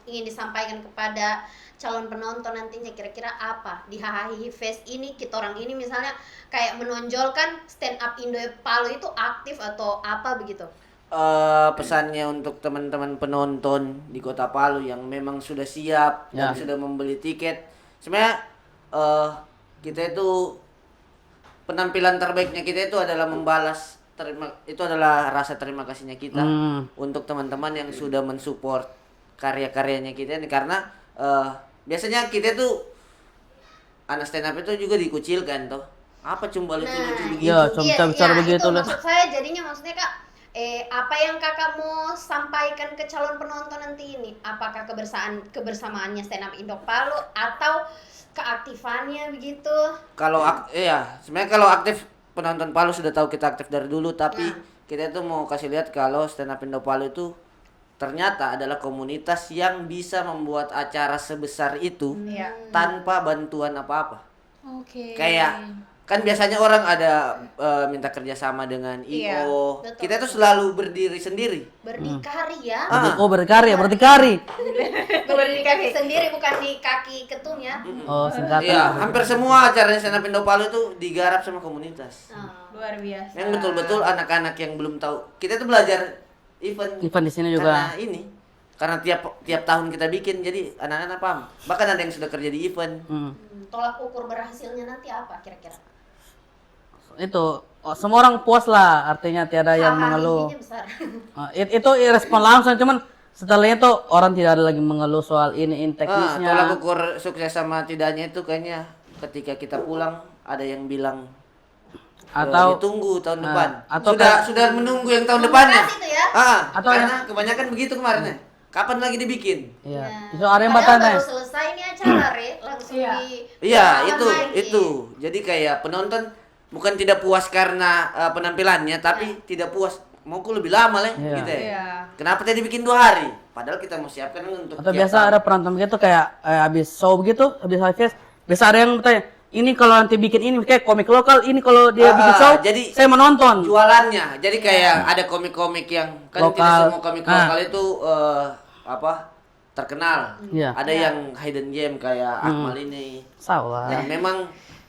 ingin disampaikan kepada calon penonton nantinya kira-kira apa? Di Hahaha Fest ini, kita orang ini misalnya kayak menonjolkan stand up Indo Palu itu aktif atau apa begitu? Pesannya untuk teman-teman penonton di Kota Palu yang memang sudah siap dan Ya. sudah membeli tiket. Sebenarnya kita itu penampilan terbaiknya kita itu adalah membalas itu adalah rasa terima kasihnya kita untuk teman-teman yang sudah mensupport karya-karyanya kita ini karena biasanya kita tuh anak stand up itu juga dikucilkan toh. Apa cuma lucu-lucu begitu? Ya, bicara begitu itu lah. maksud saya jadinya maksudnya Kak, apa yang Kakak mau sampaikan ke calon penonton nanti ini? Apakah kebersamaannya stand up Indo Palu atau keaktifannya begitu? Kalau sebenarnya kalau aktif penonton Palu sudah tahu kita aktif dari dulu, tapi kita itu mau kasih lihat kalau stand up Indo Palu itu ternyata adalah komunitas yang bisa membuat acara sebesar itu Iya. tanpa bantuan apa-apa. Oke. Kayak kan biasanya orang ada minta kerjasama dengan Iya, IO. betul. Kita itu selalu berdiri sendiri. Berdikari ya. Oh, berkarya, berdikari. Berdikari sendiri bukan di kaki ketum ya. Oh, singkatan. Iya, hampir semua acaranya stand up Indo Palu itu digarap sama komunitas. Luar biasa. Yang betul-betul anak-anak yang belum tahu. Kita tuh belajar event Event di sini juga. karena tiap tahun kita bikin, jadi anak-anak paham. Bahkan ada yang sudah kerja di event. Tolak ukur berhasilnya nanti apa kira-kira? Itu semua orang puas lah, artinya tiada yang mengeluh. Hahaha besar. Itu respon langsung, cuman setelahnya tuh orang tidak ada lagi mengeluh soal ini teknisnya. Tolak ukur sukses sama tidaknya itu kayaknya ketika kita pulang ada yang bilang Atau ditunggu tahun depan. atau Sudah menunggu yang tahun depannya. Kasih tuh ya. Atau karena kebanyakan begitu kemarin ya. Kapan lagi dibikin? Iya. Itu ada yang Padahal bertanya. baru selesai ini acara, Re, langsung Iya. Iya, diulang lagi. itu. Jadi kayak penonton bukan tidak puas karena penampilannya, tapi tidak puas mau ku lebih lama lah Iya. gitu ya. Iya. Kenapa tadi bikin 2 hari? Padahal kita mau siapkan untuk Atau tiap biasa tahun. ada penonton begitu kayak habis show begitu, habis high fest, biasa ada yang bertanya, ini kalau nanti bikin ini kayak komik lokal, ini kalau dia bikin show, jadi saya menonton. jualannya. Jadi kayak ada komik-komik yang kan tidak Lokal. semua komik lokal itu terkenal. Iya. Ada yang hidden gem kayak Akmal ini. Salah. Yang memang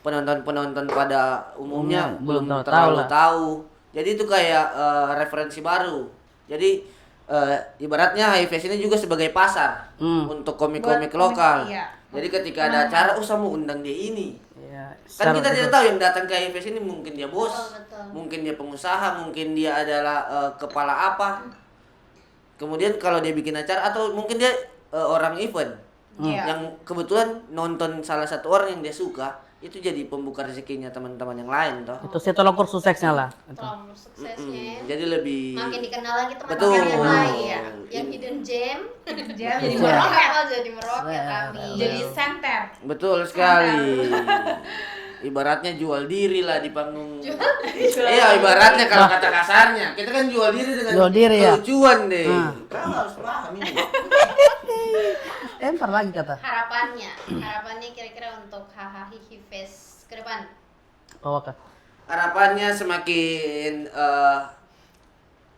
penonton-penonton pada umumnya belum belum tahu terlalu lah. tahu. Jadi itu kayak referensi baru. Jadi ibaratnya HIFest ini juga sebagai pasar untuk komik-komik Buat komik, lokal. iya. Jadi ketika ada acara, saya mau undang dia ini. Iya. Kan secara kita betul. tidak tahu yang datang ke HIFest ini mungkin dia bos, Betul. mungkin dia pengusaha, mungkin dia adalah kepala apa. Kemudian kalau dia bikin acara atau mungkin dia orang event Iya. yang kebetulan nonton salah satu orang yang dia suka, itu jadi pembuka rezekinya teman-teman yang lain toh. Itu saya tolak ukur suksesnya lah. Tolong suksesnya. Jadi lebih Makin dikenal lagi Betul. teman-teman yang lain. Iya. Yang hidden gem. Jam jadi Iya. meroket. Jadi meroket kami. Jadi center. betul sekali. Ibaratnya jual diri lah di panggung. Iya, ibaratnya kalau kata kasarnya, kita kan jual diri dengan Jual diri, ya? kelucuan deh. Kau harus paham ini. Empar lagi kata. Harapannya kira-kira untuk Hahaha Fest ke depan. Oh, Kak. Harapannya semakin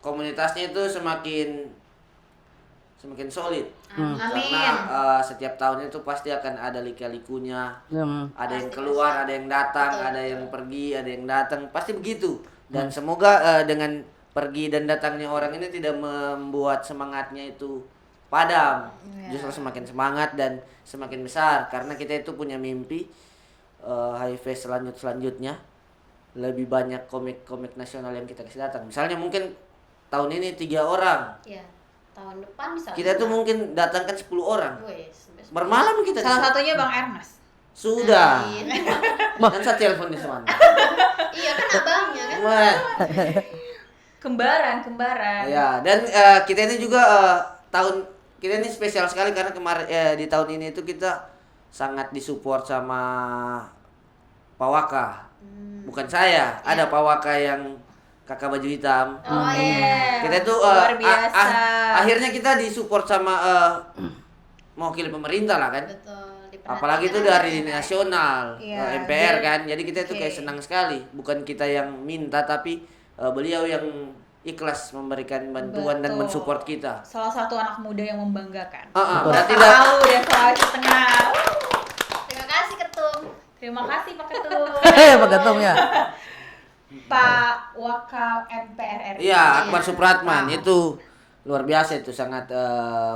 komunitasnya itu semakin solid. Amin. Karena setiap tahun itu pasti akan ada lika-likunya. Ada yang keluar, ada yang datang, ada yang pergi, ada yang datang. Pasti begitu. Dan semoga dengan pergi dan datangnya orang ini tidak membuat semangatnya itu padam. Justru semakin semangat dan semakin besar. Karena kita itu punya mimpi HIFest selanjutnya lebih banyak komik-komik nasional yang kita kasih datang. Misalnya mungkin tahun ini 3 orang. Ya, tahun depan bisa. Kita tuh mungkin datangkan 10 orang. Wes, Bermalam kita di Salah sana. satunya Bang Ernest. Sudah. Amin. Dan saya telepon di sana. Iya kan abangnya kan. Wah. Kembaran. Ya, dan kita ini juga kita ini spesial sekali karena kemarin di tahun ini itu kita sangat disupport sama Pawaka. Bukan saya, ada Pawaka yang kakak baju hitam. Oh iya. Kita itu luar biasa. akhirnya kita disupport sama mewakili pemerintah lah kan. Betul. Apalagi itu dari nasional, Iya, MPR kan. Jadi kita itu Oke. kayak senang sekali. Bukan kita yang minta tapi beliau yang ikhlas memberikan bantuan dan Betul. mensupport kita. Salah satu anak muda yang membanggakan. Berarti Tahu dan Sulawesi Tengah. Terima kasih Ketum. Terima kasih Pak Ketum. Pak Ketum ya. Pak Waka MPR RI. Iya, Akbar Supratman itu luar biasa itu sangat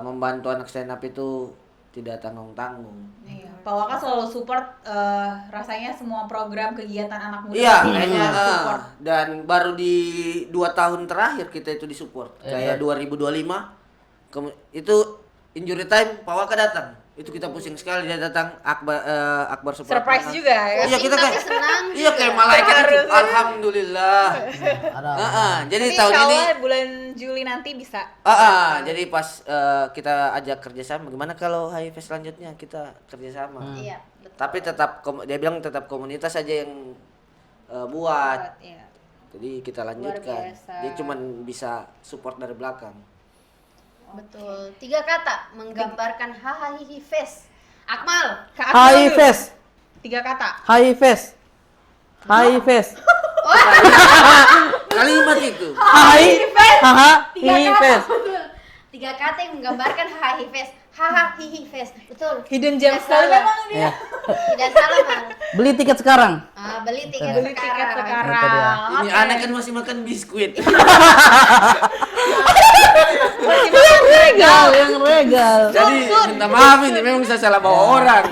membantu anak stand up itu tidak tanggung-tanggung. Iya, Pak Waka selalu support rasanya semua program kegiatan anak muda. Iya, pasti kayaknya support. dan baru di 2 tahun terakhir kita itu disupport. Kayak 2025 itu injury time Pak Waka datang. Itu kita pusing sekali dia datang Akbar Supratman. Surprise juga ya. Iya, kita Tapi kayak senang. iya kayak malaikat itu. Harusnya. Alhamdulillah. Ada. Jadi Tapi tahun insya ini Allah bulan Juli nanti bisa. jadi pas kita ajak kerjasama, gimana kalau HIV selanjutnya kita kerjasama. Iya, betul. Tapi tetap dia bilang tetap komunitas aja yang buat. Iya. Jadi kita lanjutkan. biasa. Dia cuman bisa support dari belakang. Betul. 3 kata menggambarkan hahaha face. Akmal. Kak Akmal High dulu. face. 3 kata. High face. High face. Kalimat itu. High haha Tiga high kata. face. Betul. 3 kata yang menggambarkan hahaha face. Hahaha face. Betul. Hidden gem Tidak sekali salah. memang dia. Ya. Tidak salah, Mal. Beli tiket sekarang. Beli tiket Beli tiket Itu dia. sekarang. Ini Oke. anak kan masih makan biskuit. Masih makan regal. Yang regal. Jadi minta maaf ini memang saya salah bawa orang.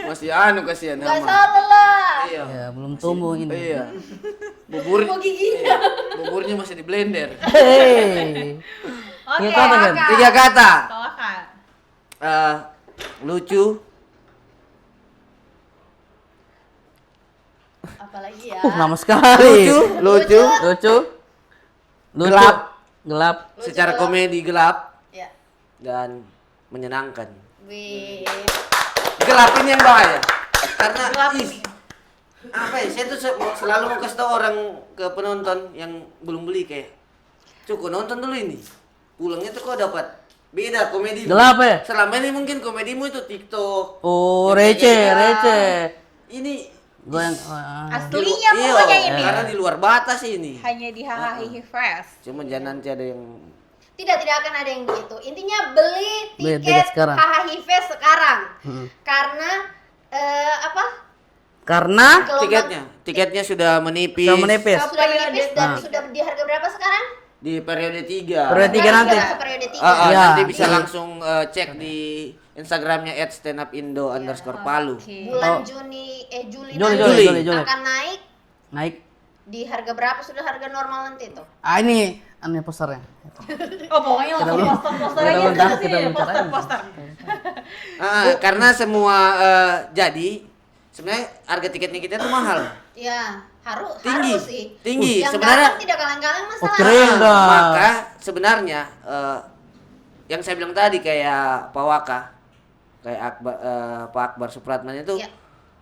Masih kasihan Gak sama. salah lah. Iya. Ya, belum tumbuh ini. Iya. Bubur Mau giginya. buburnya masih di blender. Hei. Oke. Tiga kata kan? Waka. 3 kata. Pak Waka. Lucu, Apalagi ya. Lama sekali. lucu, Lucu. Gelap. Gelap. secara komedi gelap Ya. dan menyenangkan. Wih. Gelap ini yang bahaya. Karena Gelap ih, ini. apa ya? Saya tuh selalu mau kasih tau orang ke penonton yang belum beli kayak, cukup nonton dulu ini. Pulangnya tuh kok dapat beda komedi. Gelap ya? Selama ini mungkin komedimu itu TikTok. Oh, yang receh, kayak- receh. Ini Gue yang Aslinya iya, pokoknya ini. karena di luar batas ini. Hanya di Hahaha Fest. Cuma jangan nanti ada yang Tidak akan ada yang begitu. Intinya beli Beli tiket tiket sekarang. hahaha fest sekarang. Karena apa? karena tiketnya sudah menipis. sudah menipis. Sudah menipis dan Nah. sudah di harga berapa sekarang? Di periode 3. Periode 3 nanti. Sudah masuk periode 3. Iya. Nanti bisa Iya. langsung cek di Instagramnya @standupindo_palu. Oke. Bulan Oh. Juli Juli, nanti Juli. akan naik Naik. di harga berapa? Sudah harga normal nanti tuh. Ini aneh posternya. Oh, pokoknya langsung belum- poster-poster kita aja belum tahu, terus kita ini, belum carain. poster-poster. Karena semua jadi sebenarnya harga tiketnya kita tuh mahal. Ya, harus Tinggi. harus sih. Tinggi. Yang Sebenarnya- datang tidak kaleng-kaleng masalah. keren dah. Maka sebenarnya yang saya bilang tadi kayak Pak Waka, kayak Pak Akbar Supratman itu Ya.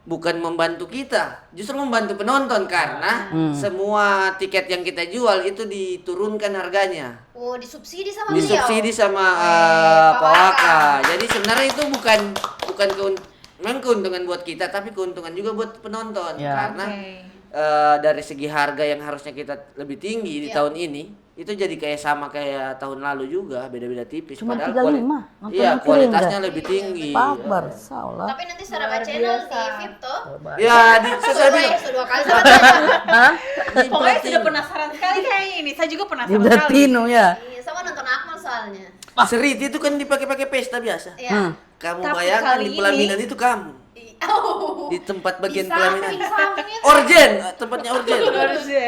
bukan membantu kita, justru membantu penonton karena semua tiket yang kita jual itu diturunkan harganya. Oh, disubsidi sama beliau. Disubsidi sama Pak Pak Waka. Waka. Jadi sebenarnya itu bukan memang keuntungan buat kita, tapi keuntungan juga buat penonton Ya. karena Oke. dari segi harga yang harusnya kita lebih tinggi di Ya. tahun ini itu jadi kayak sama kayak tahun lalu juga, beda-beda tipis. Cuma Padahal 35, nonton iya, yang keren, kualitasnya Kak. lebih tinggi. Pak Akbar, salah. Tapi nanti Saraba Luar Channel di biasa. VIP tuh. Ya, saya Sudah bilang sudah 2 kali sama saya. Hah? Pokoknya sudah penasaran sekali kayaknya ini. Saya juga Di penasaran sekali. Platino ya. Iya, sama nonton Akmal soalnya. serit itu kan dipakai-pakai pesta biasa. Iya. Kamu Tapi bayangkan kali di pelaminan ini- itu kamu Oh. di tempat bagian Di pelaminan. samping itu. Orjen, tempatnya orjen. Harus ya.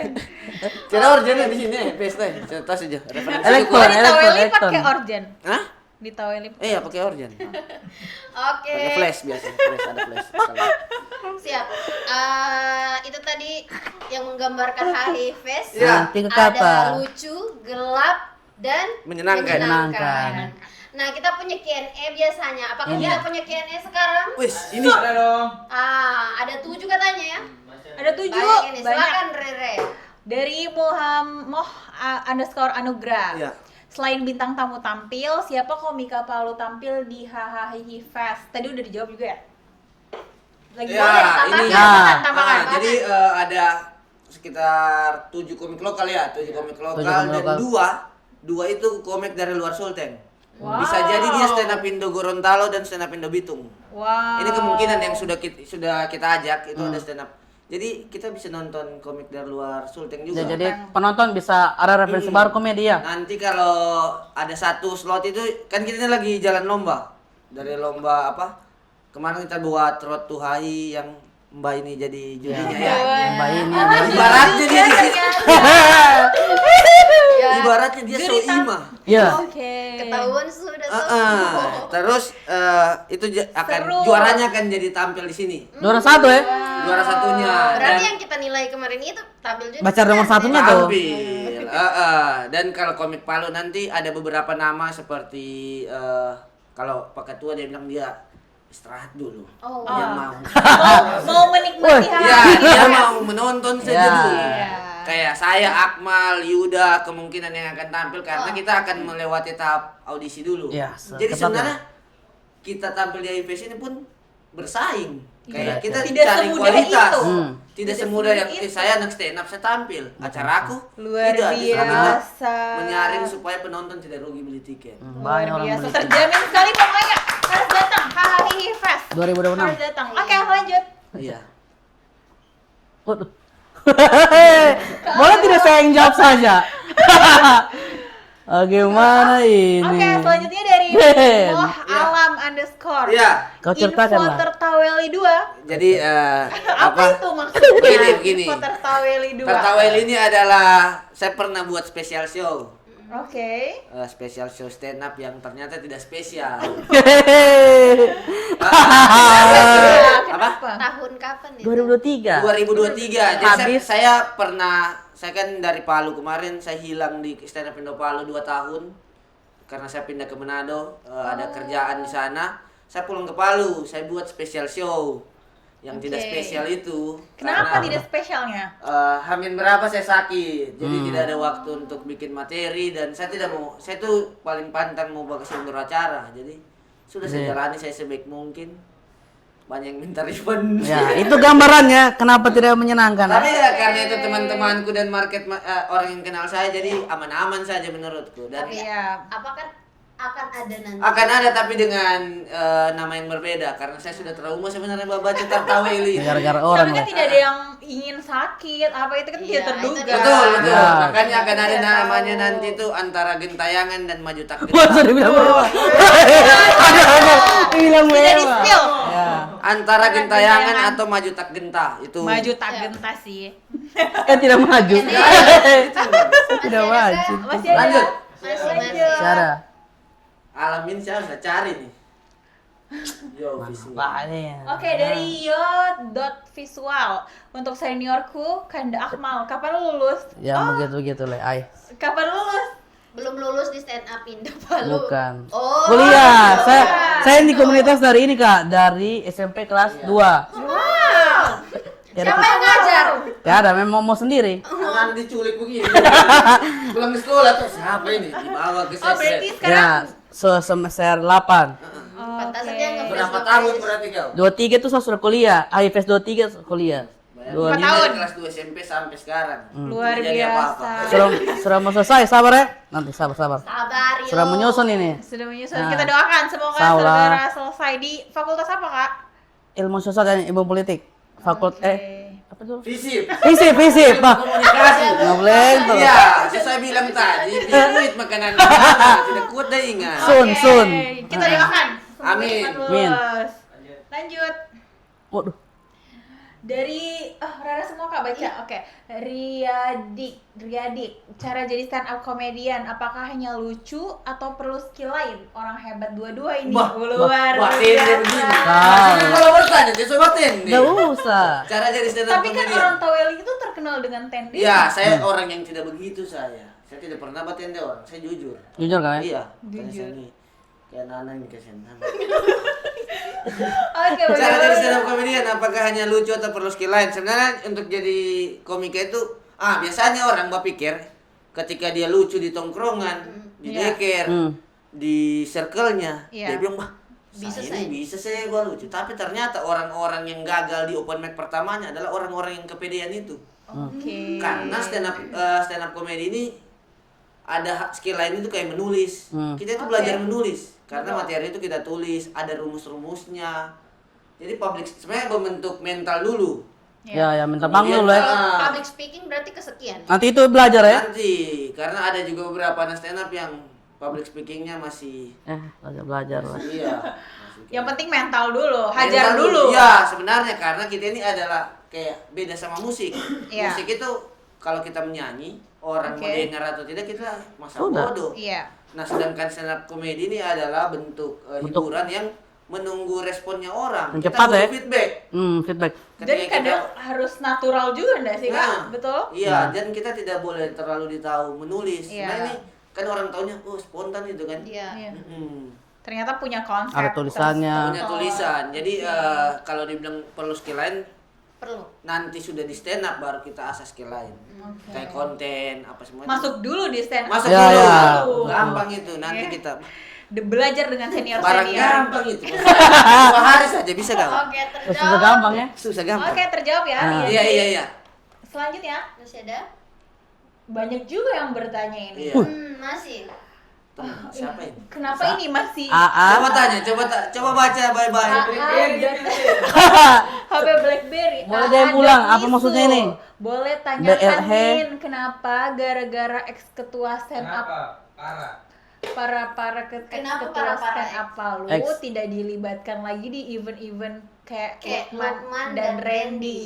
Cara orjennya di sini pesta. Saya tahu saja. Referensi Elektron, gua. Wanita Welly elektron. pakai organ. Hah? Ditawelin. Iya, pakai organ. Oke. Pakai flash biasa. Flash ada flash. Siap. Itu tadi yang menggambarkan HI Fest. Ya. Tiga kata. Ada lucu, gelap, dan Menyenangkan. Menyenangkan. Nah, kita punya Q&A biasanya. Apakah Ini. kita punya Q&A sekarang? Wis, ini Ada dong. Ada 7 katanya ya. Ada 7. Banyak ini. Banyak. Silakan Rere. Dari __ Anugrah. Iya. Selain bintang tamu tampil, siapa komika Palu tampil di Hahaha Fest? Tadi udah dijawab juga ya? Lagi Ya, boleh ini tambahan, ya. tambahan. jadi ada sekitar 7 komik lokal ya, 7 komik lokal komik dan lokal. dua itu komik dari luar Sulteng. Wow. Bisa jadi dia stand up Indo Gorontalo dan stand up Indo Bitung. Wow. Ini kemungkinan yang sudah kita ajak itu ada stand up. Jadi kita bisa nonton komik dari luar Sulteng juga. Jadi penonton bisa ada referensi baru komedi ya. Nanti kalau ada satu slot itu kan kita ini lagi jalan lomba. Dari lomba apa? Kemarin kita buat Road to Hai yang Mbak ini jadi jurinya ya. Mbak ini. Ibaratnya dia di sini. Ya, Ibaratnya dia soima. Iya. Oke. ketahuan sudah Terus itu akan Seru. juaranya akan jadi tampil di sini. Juara 1 ya. Juara satunya. Berarti Dan yang kita nilai kemarin itu tampil juga. Baca nomor satunya tuh. tampil. Dan kalau komik Palu nanti ada beberapa nama seperti kalau Pak Ketua dia bilang dia istirahat dulu. Oh. Dia mau. Mau menikmati Ya, Hahaha. dia mau menonton saja Ya. dulu. Iya. Kayak saya, Akmal, Yuda kemungkinan yang akan tampil karena kita akan melewati tahap audisi dulu. Iya, Jadi ketat sebenarnya kita tampil di IFS ini pun bersaing. Kayak Iya. kita Tidak cari semudah kualitas. itu. Tidak semudah yang saya anak stand up saya tampil. Acara aku Luar tidak justru kita biasa. menyaring supaya penonton tidak rugi beli tiket. Banyak orang Biasa beli. terjamin sekali pokoknya harus datang Hahaha Fest. 2026. Harus datang. Oke, lanjut. Iya. Waduh. Boleh tidak saya yang jawab saja? Gimana ini? Oke, selanjutnya dari Ben. _alam_. Iya. Kau ceritakan Info lah. Tertaweli 2. Jadi Apa itu maksudnya? Begini. Info Tertaweli 2. Tertawel ini adalah saya pernah buat special show. Oke. Special show stand up yang ternyata tidak spesial. Kenapa? Tahun kapan itu? 2023. 2023. Jadi Habis. saya kan dari Palu kemarin saya hilang di stand up Indo Palu 2 tahun karena saya pindah ke Manado, ada kerjaan di sana. Saya pulang ke Palu, saya buat special show yang tidak Oke. spesial itu. Kenapa karena, tidak spesialnya? Hamin berapa saya sakit, jadi tidak ada waktu untuk bikin materi dan saya tidak mau. Saya tuh paling pantang mau bagus mundur acara, jadi sudah saya jalani saya sebaik mungkin. Banyak yang minta refund. Ya, itu gambarannya kenapa tidak menyenangkan. Tapi ya karena itu teman-temanku dan market orang yang kenal saya jadi aman-aman saja menurutku dan Iya. Apakah akan ada nanti? akan ada tapi dengan nama yang berbeda karena saya sudah trauma sebenarnya baca Tertaweli. Gara-gara orang Tapi kan lah. tidak ada yang ingin sakit, apa itu kan Iya, tidak terduga. itu dia. Betul, betul. Ya. Makanya akan ada Tidak namanya tahu. nanti tuh antara gentayangan dan maju tak Masa genta. dia bilang mewah? Dia bilang Tidak mewah. di-spill. Ya. Antara gentayangan gentayangan. atau maju tak genta itu. Maju tak genta sih. Tidak maju. Masih Tidak ada, maju. Masih ada. Lanjut. Masih. Cara. Alamin saya harus cari nih. Yo, visual. Banyak. Oke, dari yo.visual untuk seniorku Kanda Akmal, kapan lulus? Ya begitu lah, ay. Kapan lulus? Belum lulus di stand up Indo Palu. Bukan. Oh. Kuliah. Saya di komunitas dari ini, Kak, dari SMP kelas 2. Wow. Ya, Siapa yang ngajar? ya ada memang mau sendiri. Karena diculik begini. Pulang ke sekolah tuh siapa ini? Dibawa ke Oh, berarti seset. sekarang Ya, semester 8. Pantasan dia nge-face Berapa to tahun face. berarti kau? 23 tuh saya sudah kuliah. IPS 23 kuliah. Bayangin, tahun. dari kelas 2 SMP sampai sekarang. luar Tidak jadi apa-apa. biasa. Sudah mau selesai, sabar ya. Nanti sabar. Sabar yo. Sudah menyusun ini. Sudah menyusun. Nah. Kita doakan semoga Salah. saudara selesai di fakultas apa, Kak? Ilmu sosial dan ilmu politik. Apa tuh? Visip. Visip, Pak. Komunikasi. Nggak boleh. tuh. Iya, saya bilang tadi, duit makanan mana, tidak kuat dah ingat. Sun. Oke, kita doakan. Semoga Amin. cepat Amin. lulus. Lanjut. Waduh. Dari Rara semua Kak baca. Oke. Riadik, cara jadi stand up komedian apakah hanya lucu atau perlu skill lain? Orang hebat dua-dua ini. Luar Ini biasa. begini. Tahu. Maksudnya kalau bertanya, dia coba Tendi. Gak usah. Cara jadi stand up Tapi kan comedian. orang Taweli itu terkenal dengan tending. Iya, saya orang yang tidak begitu saya. Saya tidak pernah bertenda orang, saya jujur. Jujur kan? Iya, Jujur. Nih. Kayak Nana ini kasihan Nana. Oke, Cara jadi bagaimana? stand up comedian apakah hanya lucu atau perlu skill lain? Sebenarnya untuk jadi komika itu biasanya orang berpikir ketika dia lucu di tongkrongan, di Iya. deker, di circle-nya, Iya. dia bilang, "Wah, Bisa bisa saya gua lucu." Tapi ternyata orang-orang yang gagal di open mic pertamanya adalah orang-orang yang kepedean itu. Oke. Karena stand up comedy ini ada skill lain itu kayak menulis. Kita itu belajar menulis karena materi itu kita tulis, ada rumus-rumusnya. Jadi sebenarnya membentuk mental dulu. Ya, minta panggung dulu ya. Kalau public speaking berarti kesekian. Nanti itu belajar ya. Nanti karena ada juga beberapa anak stand up yang public speakingnya masih Belajar lah. iya. Yang penting mental dulu, hajar Mental dulu. Iya, sebenarnya karena kita ini adalah kayak beda sama musik. Iya. Musik itu kalau kita menyanyi, orang Oke. mau dengar atau tidak kita masa Udah. bodoh. Iya. Nah, sedangkan stand up comedy ini adalah bentuk hiburan yang menunggu responnya orang. Yang Kita cepat butuh ya. feedback. Feedback. Dan Ketika kadang harus natural juga enggak sih, Kak? Nah, Betul? Iya, dan kita tidak boleh terlalu ditahu menulis. Iya. Nah, ini kan orang taunya spontan itu kan. Iya. Iya. Mm-mm. Ternyata punya konsep. Ada tulisannya. Punya tulisan. Jadi kalau dibilang perlu skill lain, Perlu. nanti sudah di stand up baru kita asah skill lain. Oke. Kayak konten apa semuanya. Masuk dulu di stand up. Masuk Ya, dulu. ya. Gampang itu. Nanti Iya. kita Belajar dengan barang senior-senior. gampang itu. 2 hari saja bisa kau. Oke, Susah terjawab. gampang ya. Susah gampang. Oke, terjawab ya. Ah. Iya, iya, iya. Selanjutnya, Masih ada? banyak juga yang bertanya ini. Iya. Masih. Tuh, siapa ini? Kenapa ini masih Coba tanya, coba baca bye-bye. HP BlackBerry? Boleh deh pulang, apa maksudnya ini? Boleh tanyakan BLH. Min, kenapa gara-gara ex ketua stand up para Kenapa ketua para stand up Palu Ex. tidak dilibatkan lagi di event-event kayak Kayak Lukman Lukman dan dan Randy?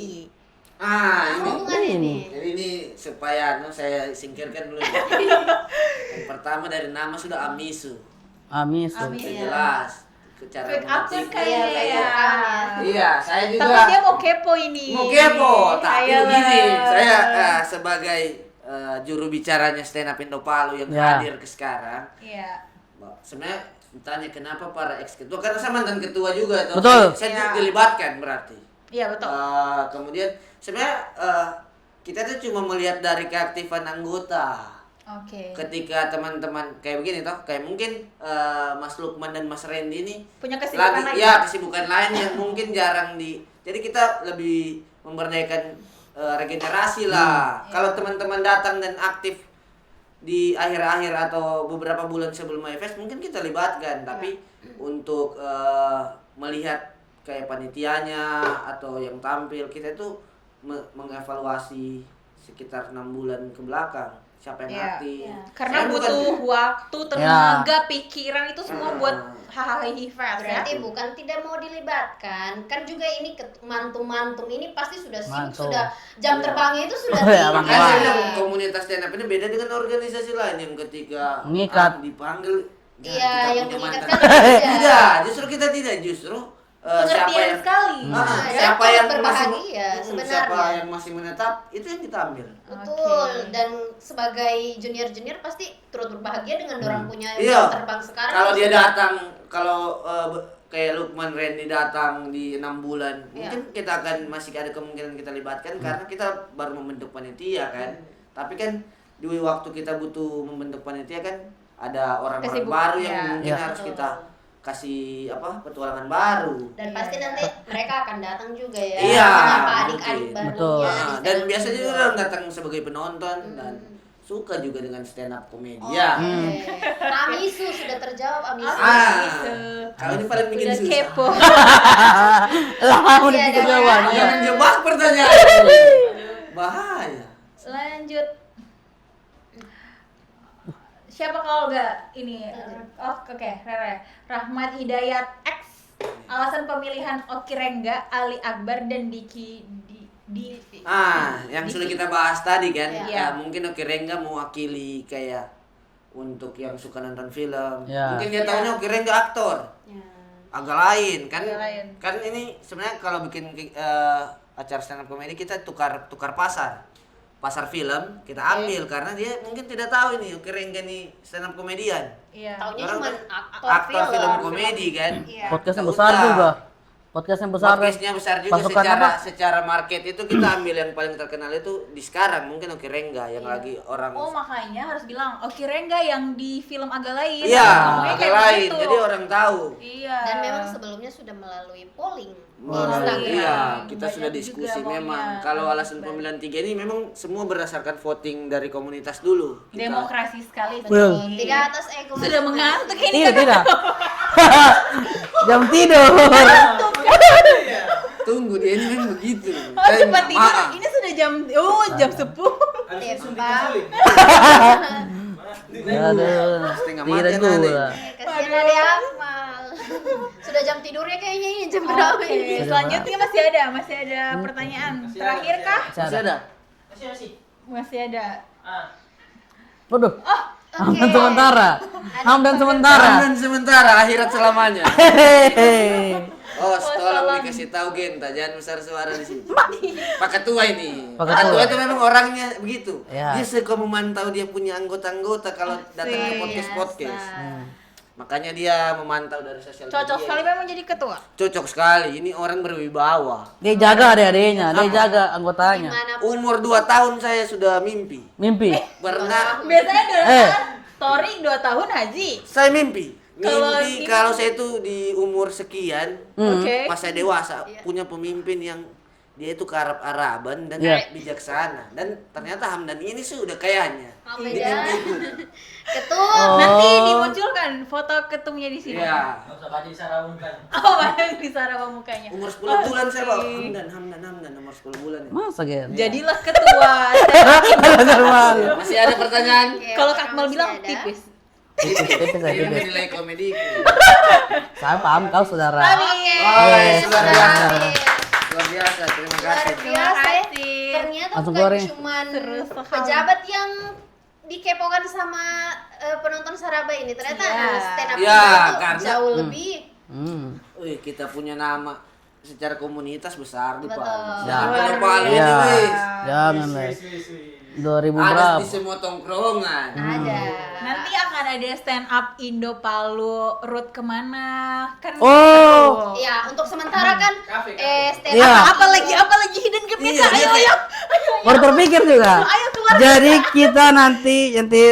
Ini. Hubungan ini. Jadi ini supaya saya singkirkan dulu. Yang pertama dari nama sudah Amisu. Amis. Sudah Iya. jelas. Cara Fake akun mengetik. kayaknya Iya, ya. Iya, saya juga Tapi dia mau kepo ini. mau kepo, tapi Ayolah. begini, saya sebagai juru bicaranya stand up Indo Palu yang Ya. hadir ke sekarang, Iya. sebenarnya ditanya kenapa para ex ketua, karena saya mantan ketua juga tuh. Betul. Saya Ya. dilibatkan berarti. Iya, betul. Kemudian sebenarnya kita tuh cuma melihat dari keaktifan anggota. Oke. Ketika teman-teman kayak begini toh, kayak mungkin Mas Lukman dan Mas Randy ini Punya kesibukan lain. ya kesibukan lain yang mungkin jarang jadi kita lebih memberdayakan regenerasi lah. Kalau teman-teman datang dan aktif di akhir-akhir atau beberapa bulan sebelum IFS mungkin kita libatkan, tapi untuk melihat kayak panitianya atau yang tampil kita itu mengevaluasi sekitar 6 bulan ke belakang siapa yang Iya. aktif. Karena Saya bukan- butuh waktu, tenaga, pikiran itu semua buat hahaha fest ya. Berarti bukan tidak mau dilibatkan, kan juga ini mantum-mantum ini pasti sudah sibuk, Mantum. sudah jam terbangnya itu sudah Oh, ya, tinggi. Makanya saya Wah. bilang komunitas stand up ini beda dengan organisasi lain yang ketika Mengikat. dipanggil Iya, kita yang punya mengikat mantan. kan tidak. Tidak, justru kita tidak, justru siapa Pengertian yang sekali. siapa Ya, yang berbahagia masih sebenarnya. siapa yang masih menetap itu yang kita ambil. Betul, Oke. dan sebagai junior-junior pasti turut berbahagia dengan orang punya Iya. jam terbang sekarang. Kalau dia datang, kalau kayak Lukman Randy datang di 6 bulan, Iya. mungkin kita akan masih ada kemungkinan kita libatkan karena kita baru membentuk panitia kan. Tapi kan di waktu kita butuh membentuk panitia kan ada orang-orang Kesibukan, baru yang ya. mungkin Ya. harus kita kasih petualangan baru. Dan pasti nanti mereka akan datang juga ya. Iya, Menyapa adik-adik mungkin. barunya. Betul. di Nah, stand dan up biasanya juga. juga orang datang sebagai penonton dan suka juga dengan stand up komedi. Oke. Ya. Amisu sudah terjawab Amisu. Kalau ini paling bikin Udah susah. kepo. Lama Masih dipikir ada jawabannya. Jangan jebak pertanyaan. Bahaya. Lanjut. Siapa kalau nggak ini? Oke, Rere. Rahmat Hidayat X. Alasan pemilihan Oki Rengga, Ali Akbar dan Diki di yang sudah kita bahas tadi kan, Iya. ya mungkin Oki Rengga mewakili kayak untuk yang suka nonton film. Iya. Mungkin dia tahunya Oki Rengga aktor. Ya. Agak lain kan. Agak lain. Kan ini sebenarnya kalau bikin acara stand up comedy kita tukar pasar. Pasar film kita ambil karena dia mungkin tidak tahu ini Oki Rengga nih stand up komedian. Iya. Taunya Orang cuma kan aktor film komedi kan. Iya. Podcastnya Nggak besar usah. juga. Podcastnya besar. Podcastnya besar juga Pasukan secara market itu kita ambil yang paling terkenal itu di sekarang mungkin Oki Rengga yang lagi orang Oh makanya harus bilang Oki Rengga yang di film agak lain. iya Ngomongnya agak kayak lain begitu. jadi orang tahu. Iya. Dan memang sebelumnya sudah melalui polling di Wah, Instagram. iya, kita Banyak sudah juga diskusi maunya. memang. Kalau alasan pemilihan 3 ini memang semua berdasarkan voting dari komunitas dulu. Kita- Demokrasi sekali. Betul. Tidak atas ego. Sudah mengantuk ini. Tidak. Jam tidur. Tunggu dia ini kan begitu. Oh Saya cepat minta tidur. maaf. Ini sudah jam 10. Aduh. Setengah Tidak mati anak gula. Kasihan ada Akmal. Sudah jam tidurnya kayaknya ini jam berapa ini? Oke, selanjutnya masih ada pertanyaan. Terakhir kah? Masih ada? Masih ada. Waduh. Oke. Hamdan sementara. Hamdan sementara. Dan sementara akhirat selamanya. Hehehe. Oh, tolong dikasih tahu Genta, jangan besar suara di sini. Pak Ketua ini. Pak Pak Ketua. Ketua itu memang orangnya begitu. Ya. Dia suka memantau dia punya anggota-anggota kalau datang ke podcast. Makanya dia memantau dari sosial media. Cocok sekali memang jadi ketua. Cocok sekali. Ini orang berwibawa. Dia jaga adik-adiknya, dia jaga anggotanya. Gimana Umur 2 tahun saya sudah mimpi. Mimpi. Pernah Biasanya Eh. Tori 2 tahun haji. saya mimpi. Kalau Mimpi kalau saya itu di umur sekian, Oke. pas saya dewasa, punya pemimpin yang dia itu kearab-araban dan Iya. bijaksana. Dan ternyata Hamdan ini sudah kayaknya. apa Di ya? mimpiku. Ketua. Nanti dimunculkan foto ketumnya di sini. Iya. Oh, banyak di sarava mukanya. Umur 10 bulan saya bawa Hamdan umur 10 bulan. Ya. Masa Gen? Jadilah ketua. Masih ada pertanyaan? Oke, Kalau apakah Kakmal masih bilang ada? tipis. Tipis aja, Ini tipis. menilai komediku. Saya paham kau saudara. Oke. Oh, luar biasa. Oke. Luar biasa, terima Luar kasih. biasa ya. kasih. Ternyata Langsung bukan keluarin. cuman Terus pejabat yang dikepokan sama penonton Saraba ini. Ternyata Iya. stand up Iya, itu karena- jauh lebih. Wih, kita punya nama secara komunitas besar di Betul. Palu. Ya. Jangan Palu ini, Ya, wis. jangan lah. 2000 Ada berapa? di semua tongkrongan. Ada. Nanti akan ada stand up Indo Palu route kemana? Kan Oh. Ya, untuk sementara kan stand Iya. up apalagi hidden Iya, gemnya Kak. dia Ayo kayak- ayo. Baru terpikir juga. Ayo keluar. Jadi kita nanti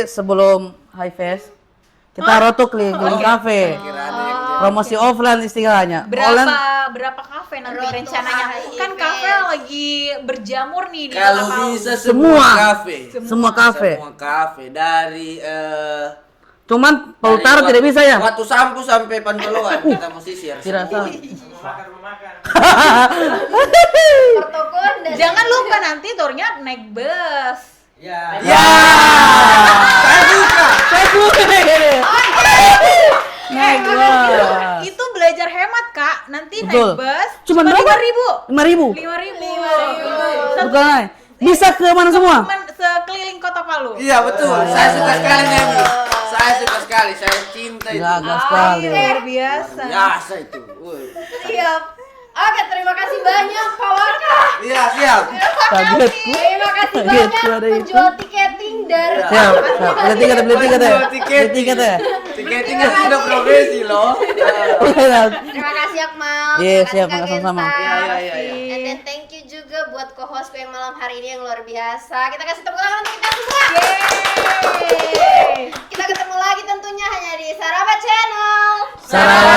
sebelum High Fest kita roto keliling kafe. Kira ada yang Promosi offline istilahnya. Online Berapa kafe nanti Road to rencananya? High Kan Event. kafe lagi berjamur nih di kalau Kota Palu. bisa Semua. semua kafe. semua kafe. Semua kafe dari Cuman Palu dari Utara tidak bisa ya? Waktu Sampu sampai Pandoloan kita mau sisir. Tidak tahu. pertokoan dan Jangan lupa nanti turnya naik bus. Ya. Saya suka ini. Naik bus. Itu belajar hemat Kak. Nanti Betul. naik bus Cuman cuma berapa? 5.000. 5.000. 5.000. Bukan naik. Bisa ke mana semua? Cuman sekeliling Kota Palu. Iya betul. Saya suka sekali nyanyi. Saya suka sekali. Saya cinta itu. Gagah sekali. Luar biasa. Biasa itu. Woi. siap. Oke, terima kasih banyak Pak Waka. Iya siap. Kagetku. Terima kasih Kaget banyak gua ada itu. penjual tiketing dari Siap. Siap. Beli tiket ya. Beli tiket ya. Tiketingnya sudah profesi loh. Terima kasih Akmal. Iya, Terima siap, kasih, Kak sama-sama. Genta. Iya. And then thank you juga buat co-hostku yang malam hari ini yang luar biasa. Kita kasih tepuk tangan untuk kita semua. Yeay. Kita ketemu lagi tentunya hanya di Saraba Channel. Saraba